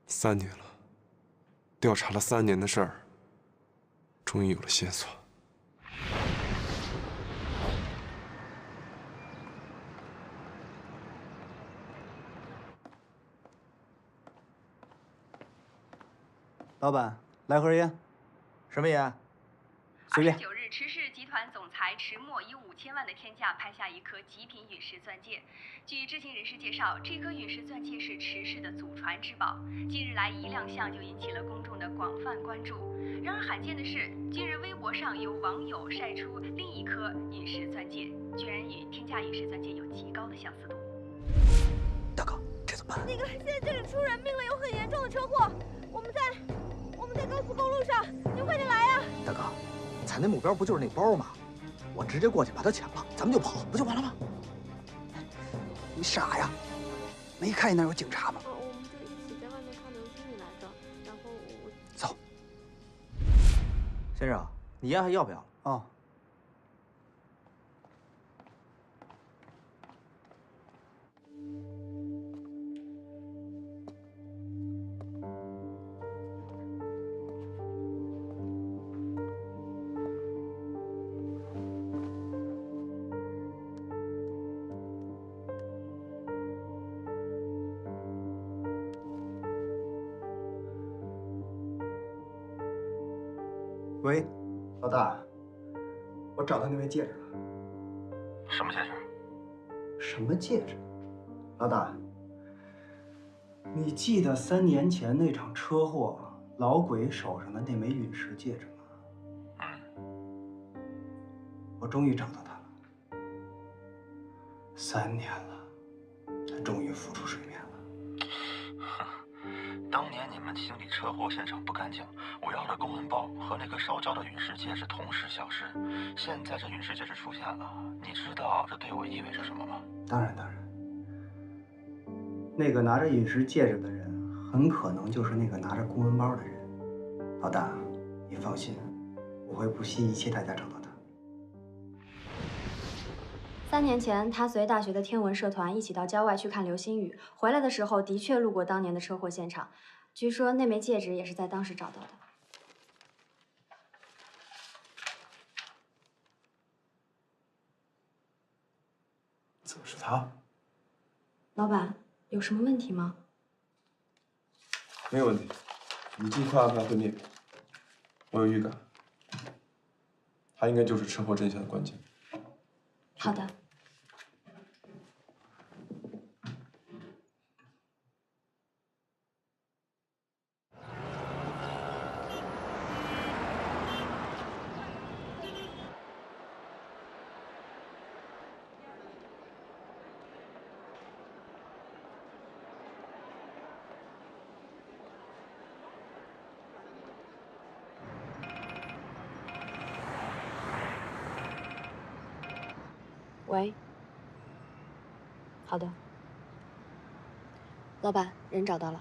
3年了，调查了3年的事儿，终于有了线索。老板，来盒烟。什么烟？随便。29日，池氏集团总裁池墨以5000万的天价拍下一颗极品陨石钻戒。据知情人士介绍，这颗陨石钻戒是池氏的祖传之宝，近日来一亮相就引起了公众的广泛关注。然而罕见的是，近日微博上有网友晒出另一颗陨石钻戒，居然与天价陨石钻戒有极高的相似度。大哥，这怎么办？那个，现在这里出人命了，有很严重的车祸，我们在高速公路上，您快点来呀！大哥，咱那目标不就是那包吗？我直接过去把它抢了，咱们就跑，不就完了吗？你傻呀？没看见那有警察吗？我们这里一起在外面看流星雨来着，然后我走。先生，你烟还要不要？哦。喂，老大，我找到那枚戒指了。什么戒指？什么戒指？老大，你记得3年前那场车祸老鬼手上的那枚陨石戒指吗？我终于找到它了。3年了，它终于浮出水面了。当年你们清理车祸现场不干净，我要了公文包和那个烧焦的陨石戒指同时消失。现在这陨石戒指出现了，你知道这对我意味着什么吗？当然。那个拿着陨石戒指的人，很可能就是那个拿着公文包的人。老大，你放心，我会不惜一切代价找到他。 3年前，他随大学的天文社团一起到郊外去看流星雨，回来的时候的确路过当年的车祸现场。据说那枚戒指也是在当时找到的。怎么是他？老板，有什么问题吗？没有问题，你尽快安排会面。我有预感，他应该就是车祸真相的关键。 好的。喂。好的。老板，人找到了。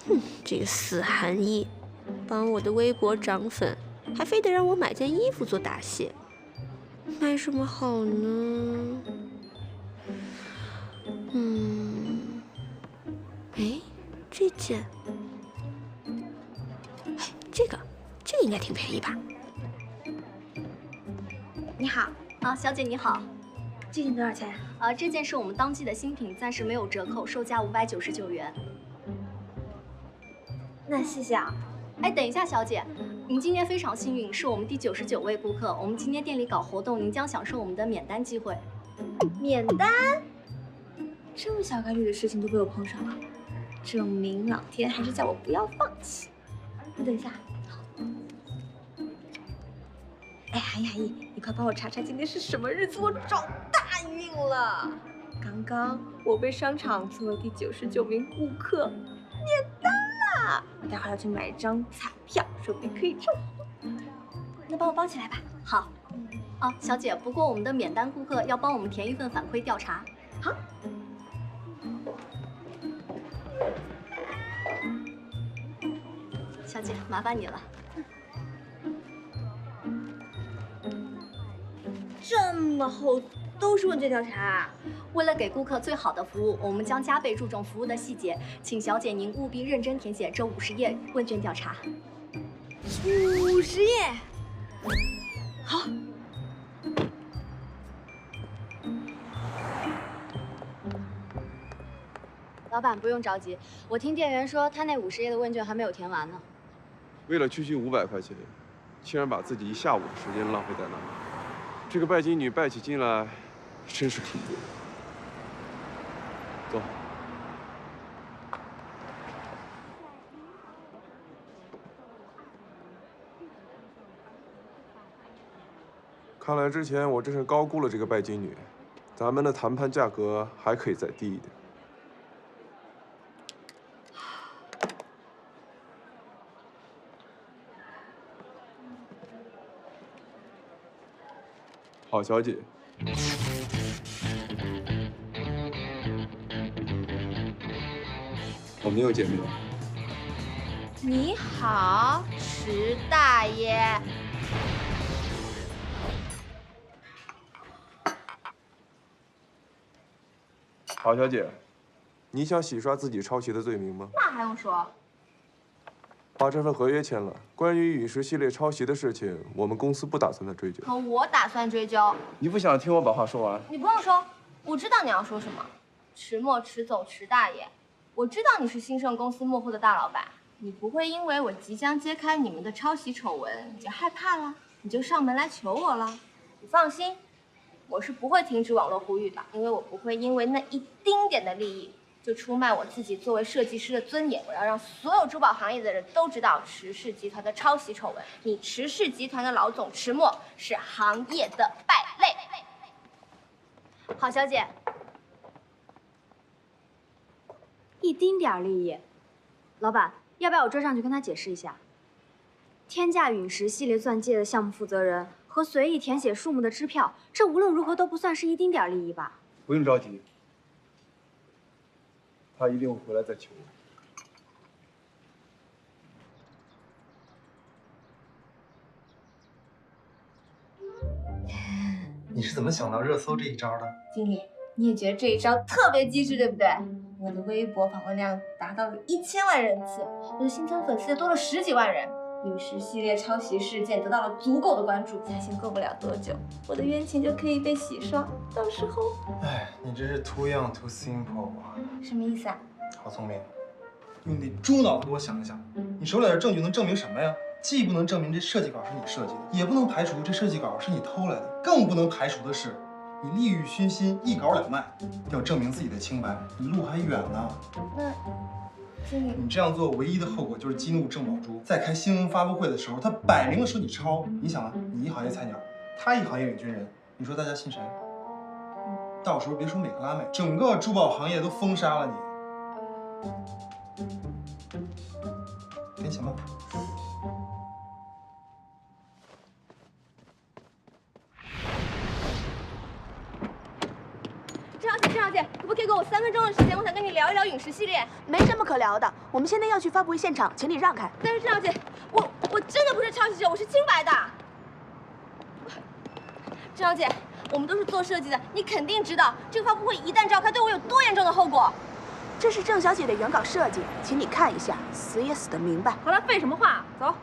哼，这个死韩毅，帮我的微博涨粉，还非得让我买件衣服做答谢，买什么好呢？哎，这件，哎，这个应该挺便宜吧？你好。啊，小姐你好，这件多少钱？这件是我们当季的新品，暂时没有折扣，售价599元。那谢谢啊。哎，等一下，小姐，您今天非常幸运，是我们第99位顾客。我们今天店里搞活动，您将享受我们的免单机会。免单？这么小概率的事情都被我碰上了，证明老天还是叫我不要放弃。你等一下。哎，韩雅艺，你快帮我查查今天是什么日子，我找大运了。刚刚我被商场作为第99名顾客免单了，我待会儿要去买一张彩票，说不定可以中。那帮我包起来吧。好。小姐，不过我们的免单顾客要帮我们填一份反馈调查。好。小姐，麻烦你了。这么厚，都是问卷调查。为了给顾客最好的服务，我们将加倍注重服务的细节，请小姐您务必认真填写这50页问卷调查。50页。好。老板不用着急，我听店员说他那50页的问卷还没有填完呢。为了区区500块钱，竟然把自己1下午的时间浪费在那里。这个拜金女拜起金来，真是挺多。走。看来之前我真是高估了这个拜金女，咱们的谈判价格还可以再低一点。好小姐，我们又见面了。你好，池大爷。好小姐，你想洗刷自己抄袭的罪名吗？那还用说？把这份合约签了。关于陨石系列抄袭的事情，我们公司不打算再追究。可我打算追究。你不想听我把话说完？你不用说，我知道你要说什么。池墨、池总、池大爷，我知道你是兴盛公司幕后的大老板，你不会因为我即将揭开你们的抄袭丑闻，你就害怕了，你就上门来求我了。你放心，我是不会停止网络呼吁的，因为我不会因为那一丁点的利益就出卖我自己作为设计师的尊严。我要让所有珠宝行业的人都知道池氏集团的抄袭丑闻。你池氏集团的老总池墨是行业的败类。郝小姐，一丁点利益，老板，要不要我追上去跟他解释一下？天价陨石系列钻戒的项目负责人和随意填写数目的支票，这无论如何都不算是一丁点利益吧？不用着急。他一定会回来再求我。你是怎么想到热搜这一招的？经理，你也觉得这一招特别机智，对不对？我的微博访问量达到了1000万人次，我的新增粉丝多了10几万人。陨石系列抄袭事件得到了足够的关注，相信过不了多久，我的冤情就可以被洗刷。到时候，哎，你这是 too young too simple 啊！什么意思啊？好聪明，用你猪脑子给我想一想，你手里的证据能证明什么呀？既不能证明这设计稿是你设计的，也不能排除这设计稿是你偷来的，更不能排除的是，你利欲熏心，一稿两卖。要证明自己的清白，你路还远呢。那，经理，你这样做唯一的后果就是激怒郑宝珠，在开新闻发布会的时候，他摆明了说你抄。你想啊，你一行业菜鸟，他一行业伪军人，你说大家信谁？到时候别说美克拉美，整个珠宝行业都封杀了你。给你钱吧。郑小姐，可不可以给我3分钟的时间？我想跟你聊一聊陨石系列。没什么可聊的，我们现在要去发布会现场，请你让开。但是郑小姐，我真的不是抄袭者，我是清白的。郑小姐，我们都是做设计的，你肯定知道这个发布会一旦召开，对我有多严重的后果。这是郑小姐的原稿设计，请你看一下，死也死得明白。好了，废什么话，走。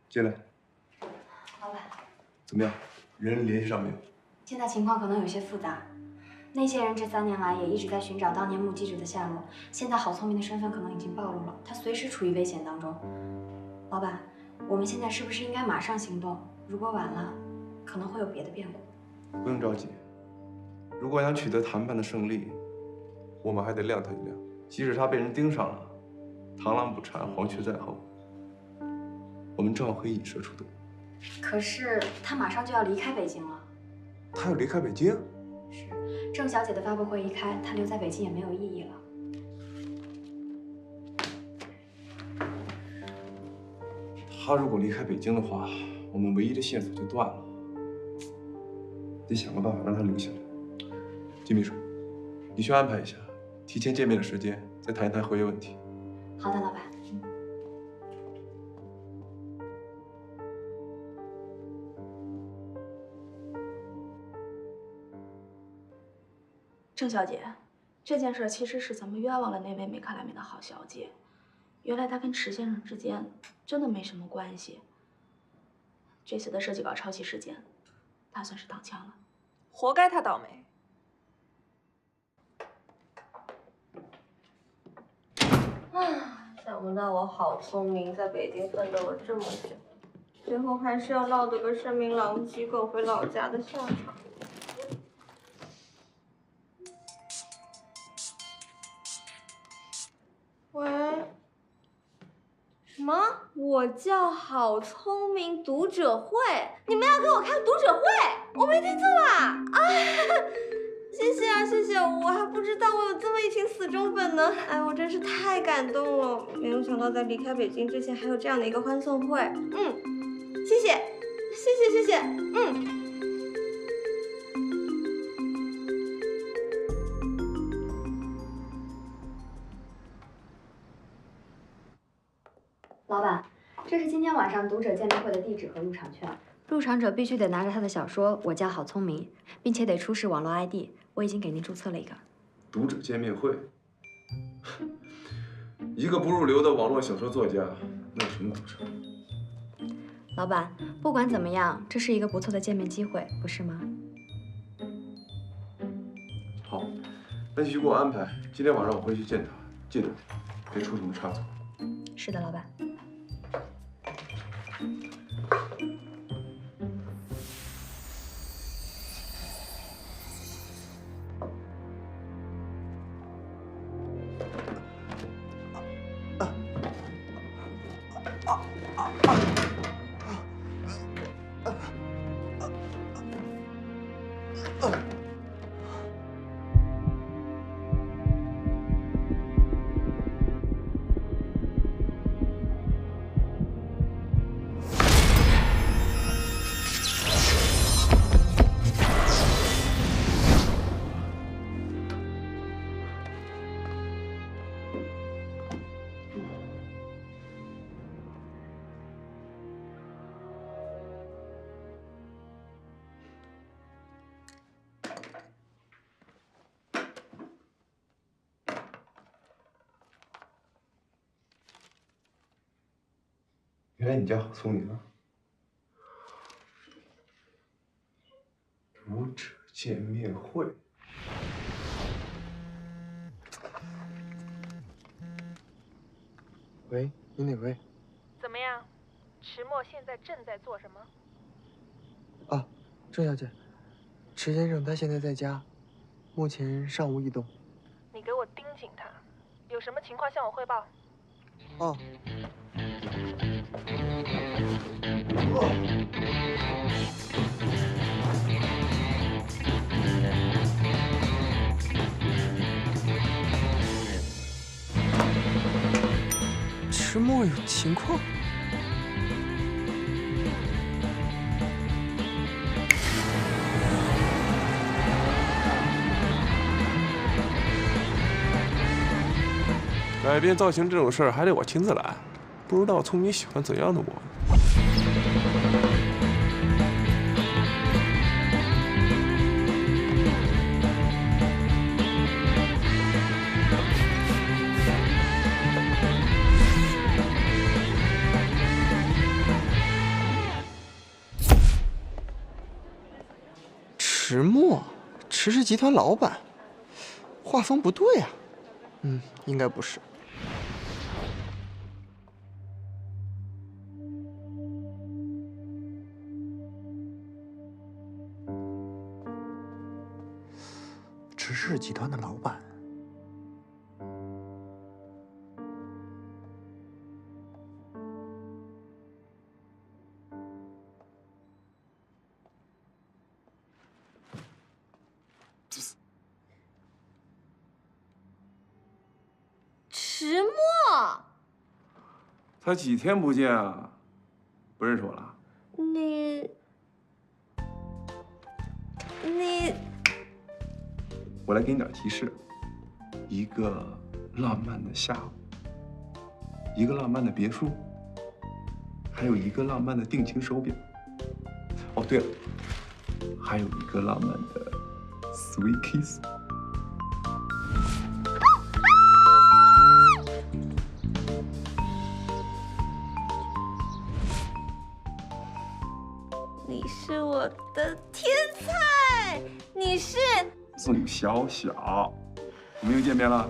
进来。老板，怎么样？人联系上没有？现在情况可能有些复杂。那些人这3年来也一直在寻找当年目击者的下落，现在郝聪明的身份可能已经暴露了，他随时处于危险当中。老板，我们现在是不是应该马上行动？如果晚了，可能会有别的变故。不用着急，如果想取得谈判的胜利，我们还得晾他一晾。即使他被人盯上了，螳螂捕蝉，黄雀在后，我们照可以引蛇出洞。可是他马上就要离开北京了。他要离开北京？是，郑小姐的发布会一开，他留在北京也没有意义了。他如果离开北京的话，我们唯一的线索就断了。得想个办法让他留下来。金秘书，你去安排一下，提前见面的时间，再谈一谈合约问题。好的，老板。郑小姐，这件事其实是咱们冤枉了那位没看来面的郝小姐。原来她跟池先生之间真的没什么关系。这次的设计稿抄袭事件，她算是躺枪了。活该她倒霉。想不到我好聪明，在北京奋斗了这么久，最后还是要落得个声名狼藉、滚回老家的下场。喂？什么？我叫好聪明读者会？你们要给我看读者会？我没听错吧？啊！谢谢啊，谢谢！我还不知道我有这么一群死忠粉呢。哎，我真是太感动了！没有想到在离开北京之前还有这样的一个欢送会。谢谢，谢谢。老板，这是今天晚上读者见面会的地址和入场券。入场者必须得拿着他的小说《我叫郝聪明》，并且得出示网络 ID。我已经给您注册了一个。读者见面会，一个不入流的网络小说作家，那有什么读者？老板，不管怎么样，这是一个不错的见面机会，不是吗？好，那你去给我安排，今天晚上我会去见他，记得别出什么差错。是的，老板。原来你家好聪明啊！读者见面会。喂，你哪位？怎么样？池墨现在正在做什么？啊，郑小姐，池先生他现在在家，目前尚无异动。你给我盯紧他，有什么情况向我汇报。哦。池墨有情况。改变造型这种事儿还得我亲自来，不知道聪明喜欢怎样的我。迟墨，迟氏集团老板，画风不对啊。应该不是。迟氏集团的老板。迟墨，才几天不见啊，不认识我了？你，我来给你点提示：一个浪漫的下午，一个浪漫的别墅，还有一个浪漫的定情手表。哦，对了，还有一个浪漫的 sweet kiss。你是我的天才，你是宋小小，我们又见面了。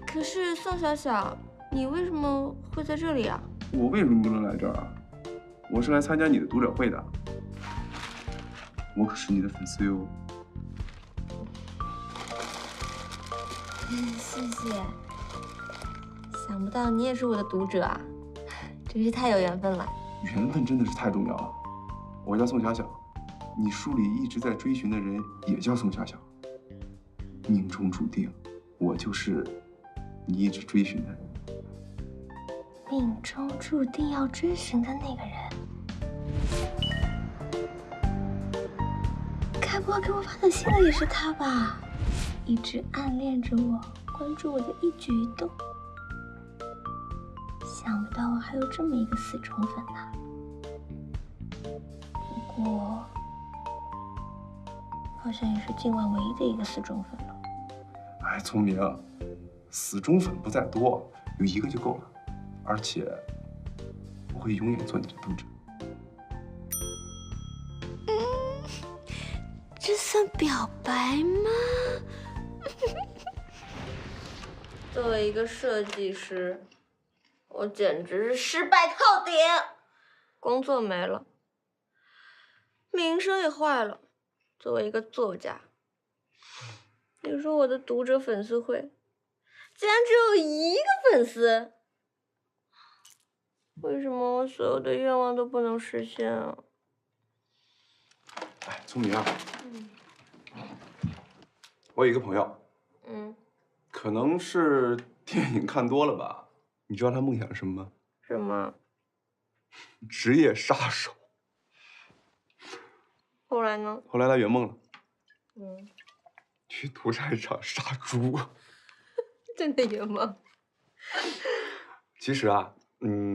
可是宋小小，你为什么会在这里啊？我为什么不能来这儿啊？我是来参加你的读者会的。我可是你的粉丝哟。谢谢。想不到你也是我的读者啊，真是太有缘分了。缘分真的是太重要了。我叫宋小小，你书里一直在追寻的人也叫宋小小。命中注定，我就是你一直追寻的人。命中注定要追寻的那个人，该不会给我发短信的也是他吧？一直暗恋着我，关注我的一举一动。想不到我还有这么一个死忠粉呐！不过，好像也是今晚唯一的一个死忠粉了。哎，聪明，死忠粉不在多，有一个就够了。而且，我会永远做你的读者。这算表白吗？作为一个设计师，我简直是失败透顶，工作没了，名声也坏了。作为一个作家，你说我的读者粉丝会竟然只有一个粉丝，为什么我所有的愿望都不能实现啊？哎，聪明啊！我有一个朋友，可能是电影看多了吧？你知道他梦想是什么吗？什么？职业杀手。后来呢？后来他圆梦了，去屠宰场杀猪。真的圆梦？其实啊，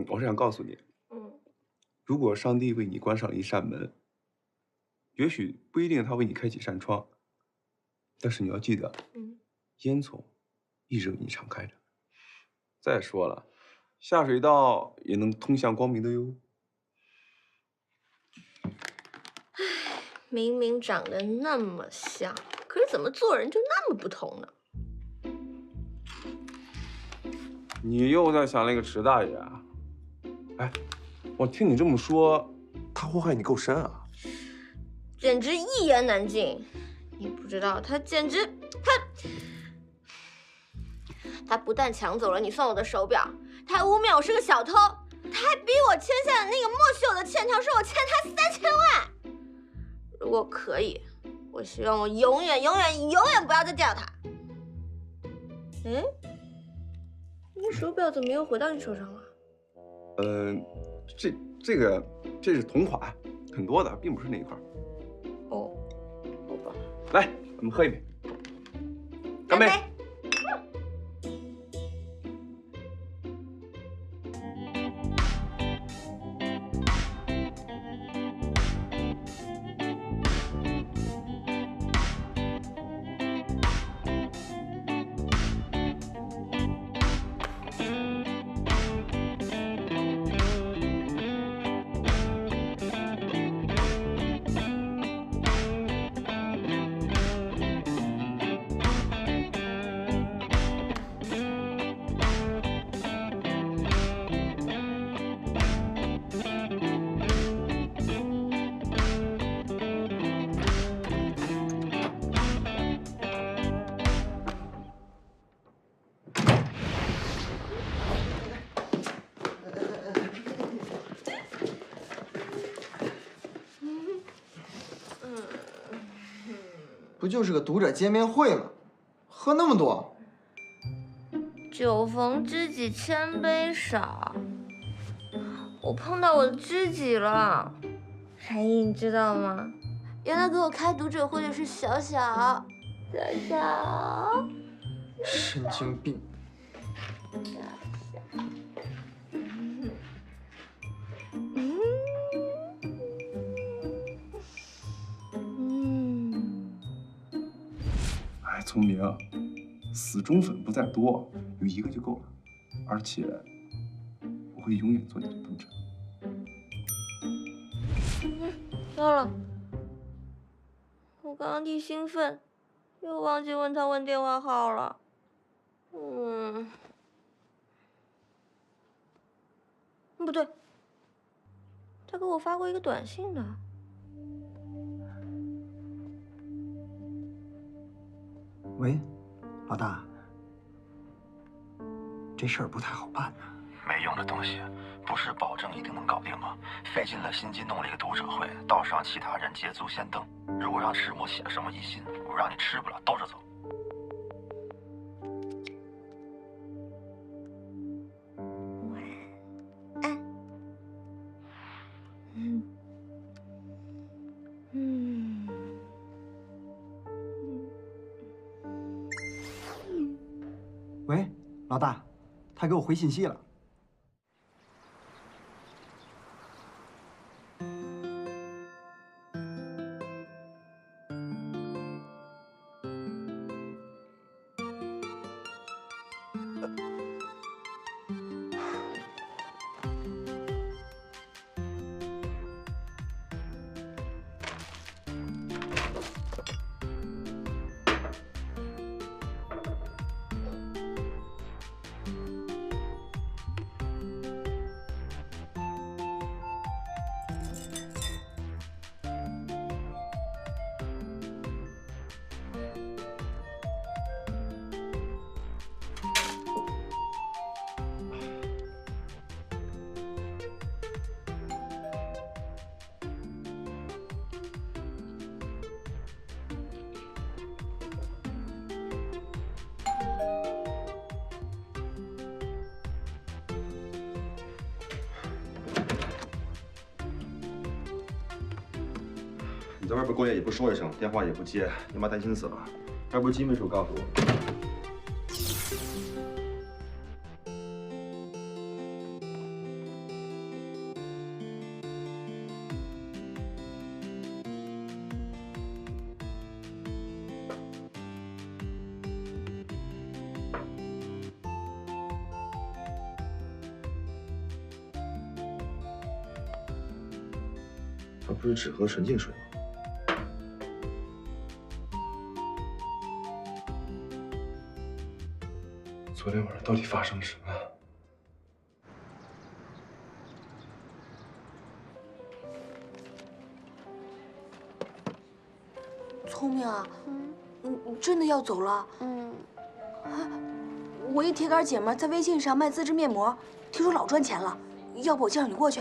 我是想告诉你，如果上帝为你关上了一扇门，也许不一定他为你开几扇窗，但是你要记得，烟囱一直为你敞开着。再说了，下水道也能通向光明的哟。明明长得那么像，可是怎么做人就那么不同呢？你又在想那个迟大爷啊？哎，我听你这么说，他祸害你够深啊！简直一言难尽。你不知道，他简直他不但抢走了你送我的手表，他还污蔑我是个小偷，他还逼我签下的那个默许我的欠条，说我欠他3000万。如果可以，我希望我永远不要再见到他。你手表怎么又回到你手上了？这是同款，很多的，并不是那一块。哦，好吧。来，我们喝一杯，干杯！不就是个读者见面会吗？喝那么多？酒逢知己千杯少。我碰到我的知己了，婵姨，你知道吗？原来给我开读者会的是小小。小小。神经病。哎，聪明，死忠粉不在多，有一个就够了。而且，我会永远做你的读者。糟了，我刚刚一兴奋，又忘记问他问电话号了。不对，他给我发过一个短信的。喂，老大，这事儿不太好办呐。没用的东西，不是保证一定能搞定吗？费尽了心机弄了一个读者会，倒是让其他人捷足先登。如果让石墨写什么疑心，我让你吃不了兜着走。喂，老大，他给我回信息了。你在外边过夜也不说一声，电话也不接，你妈担心死了。要不是金秘书告诉我，他不是只喝纯净水吗？昨天晚上到底发生了什么？聪明啊，你真的要走了？我一铁杆姐们在微信上卖自制面膜，听说老赚钱了，要不我介绍你过去？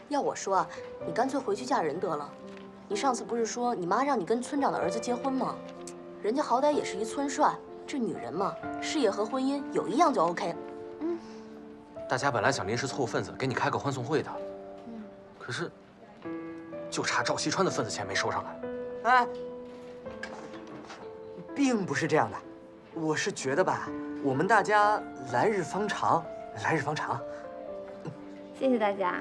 要我说，你干脆回去嫁人得了。你上次不是说你妈让你跟村长的儿子结婚吗？人家好歹也是一村帅。这女人嘛，事业和婚姻有一样就 OK。大家本来想临时凑份子给你开个欢送会的，可是就差赵西川的份子钱没收上来。哎，并不是这样的，我是觉得吧，我们大家来日方长，来日方长。谢谢大家，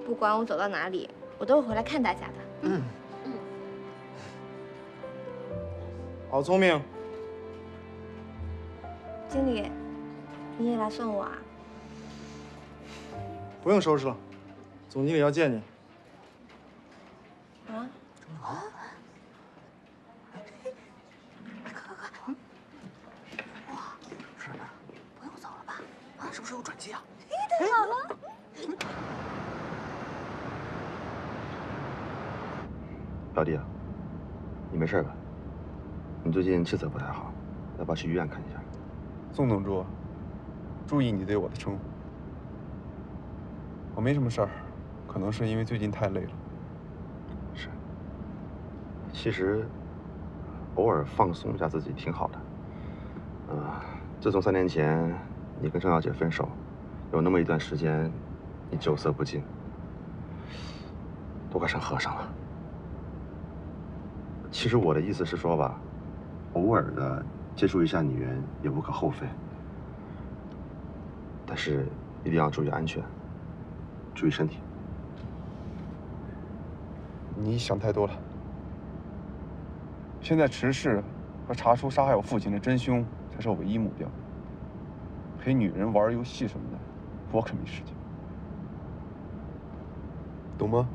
不管我走到哪里，我都会回来看大家的。好聪明。经理，你也来送我啊？不用收拾了，总经理要见你。啊？哇，是的，不用走了吧？啊，是不是有转机啊？太好了！表弟啊，你没事吧？你最近气色不太好，要不要去医院看一下？宋董柱，注意你对我的称呼。我没什么事儿，可能是因为最近太累了。是。其实偶尔放松一下自己挺好的。自从3年前你跟郑小姐分手，有那么一段时间，你酒色不进，都快成和尚了。其实我的意思是说吧，偶尔的接触一下女人也无可厚非，但是一定要注意安全，注意身体。你想太多了。现在持事和查出杀害我父亲的真凶才是我唯一目标。陪女人玩游戏什么的，我可没时间，懂吗？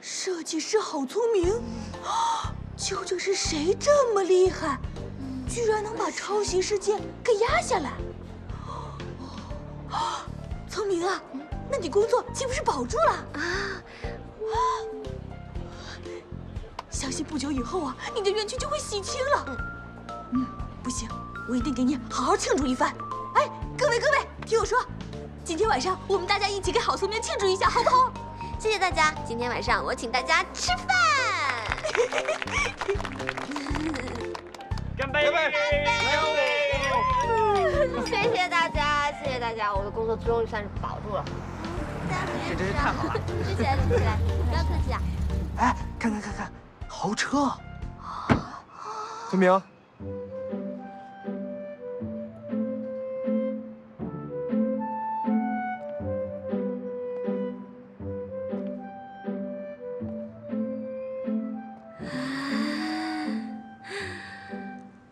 设计师好聪明，究竟是谁这么厉害，居然能把抄袭事件给压下来？聪明啊，那你工作岂不是保住了啊？相信不久以后啊，你的冤屈就会洗清了。不行，我一定给你好好庆祝一番。哎，各位，听我说，今天晚上我们大家一起给郝聪明庆祝一下，好不好？谢谢大家，今天晚上我请大家吃饭。干杯！谢谢大家，谢谢大家，我的工作终于算是保住了。这真是太好了！吃起来，不要客气啊。哎，看，豪车！孙明。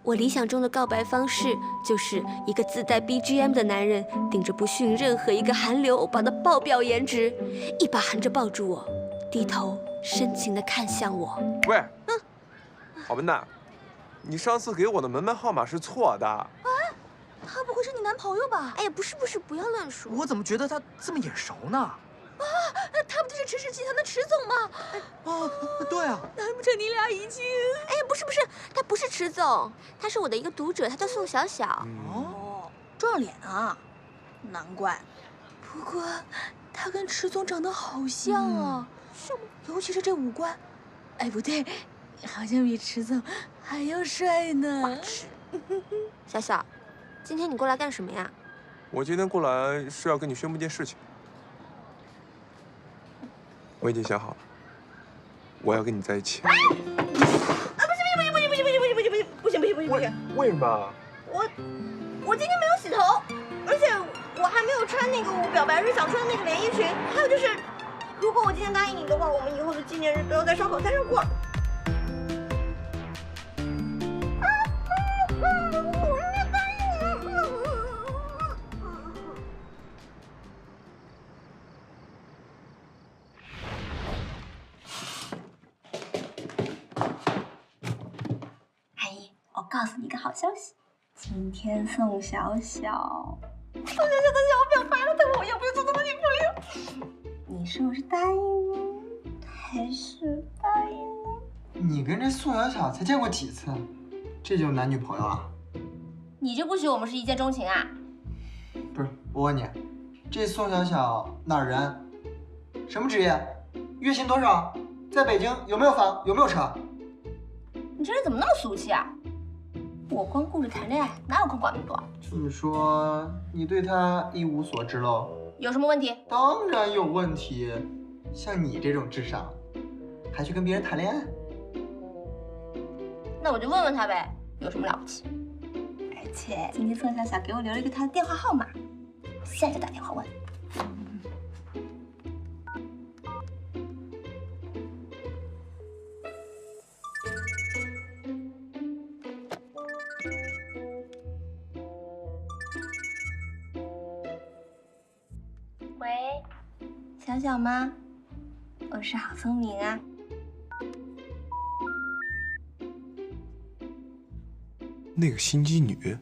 我理想中的告白方式就是一个自带 BGM 的男人，顶着不逊任何一个韩流欧巴的爆表颜值，一把含着抱住我，低头深情地看向我。喂，好笨蛋，你上次给我的门牌号码是错的。他不会是你男朋友吧？哎呀，不是，不要乱说。我怎么觉得他这么眼熟呢？他不就是池氏集团的池总吗？对啊。难不成你俩已经……哎，不是，他不是池总，他是我的一个读者，他叫宋小小。撞脸啊，难怪。不过他跟池总长得好像啊，是吗？尤其是这五官，哎，不对，好像比池总还要帅呢。小小，今天你过来干什么呀？我今天过来是要跟你宣布一件事情。我已经想好了，我要跟你在一起。不行！为什么？我今天没有洗头，而且我还没有穿那个我表白日想穿的那个连衣裙。还有就是，如果我今天答应你的话，我们以后的纪念日都要在烧烤摊上过。我告诉你一个好消息，今天宋小小的小表白了，他问我要不要做他的女朋友。你说我是答应你，还是答应你？你跟这宋小小才见过几次，这就男女朋友了？你就不许我们是一见钟情啊？不是，我问你，这宋小小哪儿人？什么职业？月薪多少？在北京有没有房？有没有车？你这人怎么那么俗气啊？我光顾着谈恋爱，哪有空管那么多？据说你对他一无所知喽？有什么问题？当然有问题。像你这种智商，还去跟别人谈恋爱？那我就问问他呗，有什么了不起？而且今天宋小小给我留了一个他的电话号码，我现在就打电话问。喂，小小吗？我是郝聪明啊。那个心机女，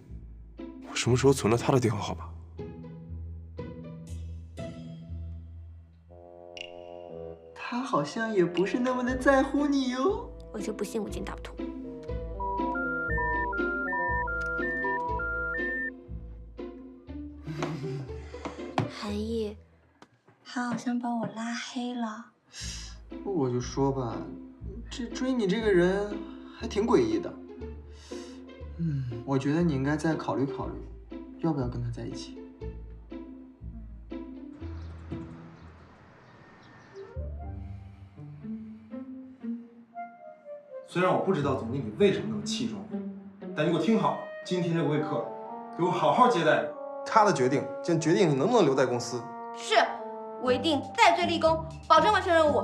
我什么时候存了她的电话号码？他好像也不是那么的在乎你哟。我就不信无尽大不通。他好像把我拉黑了。我就说吧，这追你这个人还挺诡异的。我觉得你应该再考虑考虑，要不要跟他在一起。虽然我不知道总经理为什么那么器重你，但你给我听好，今天这个会客，给我好好接待你。他的决定将决定你能不能留在公司。是，我一定戴罪立功，保证完成任务。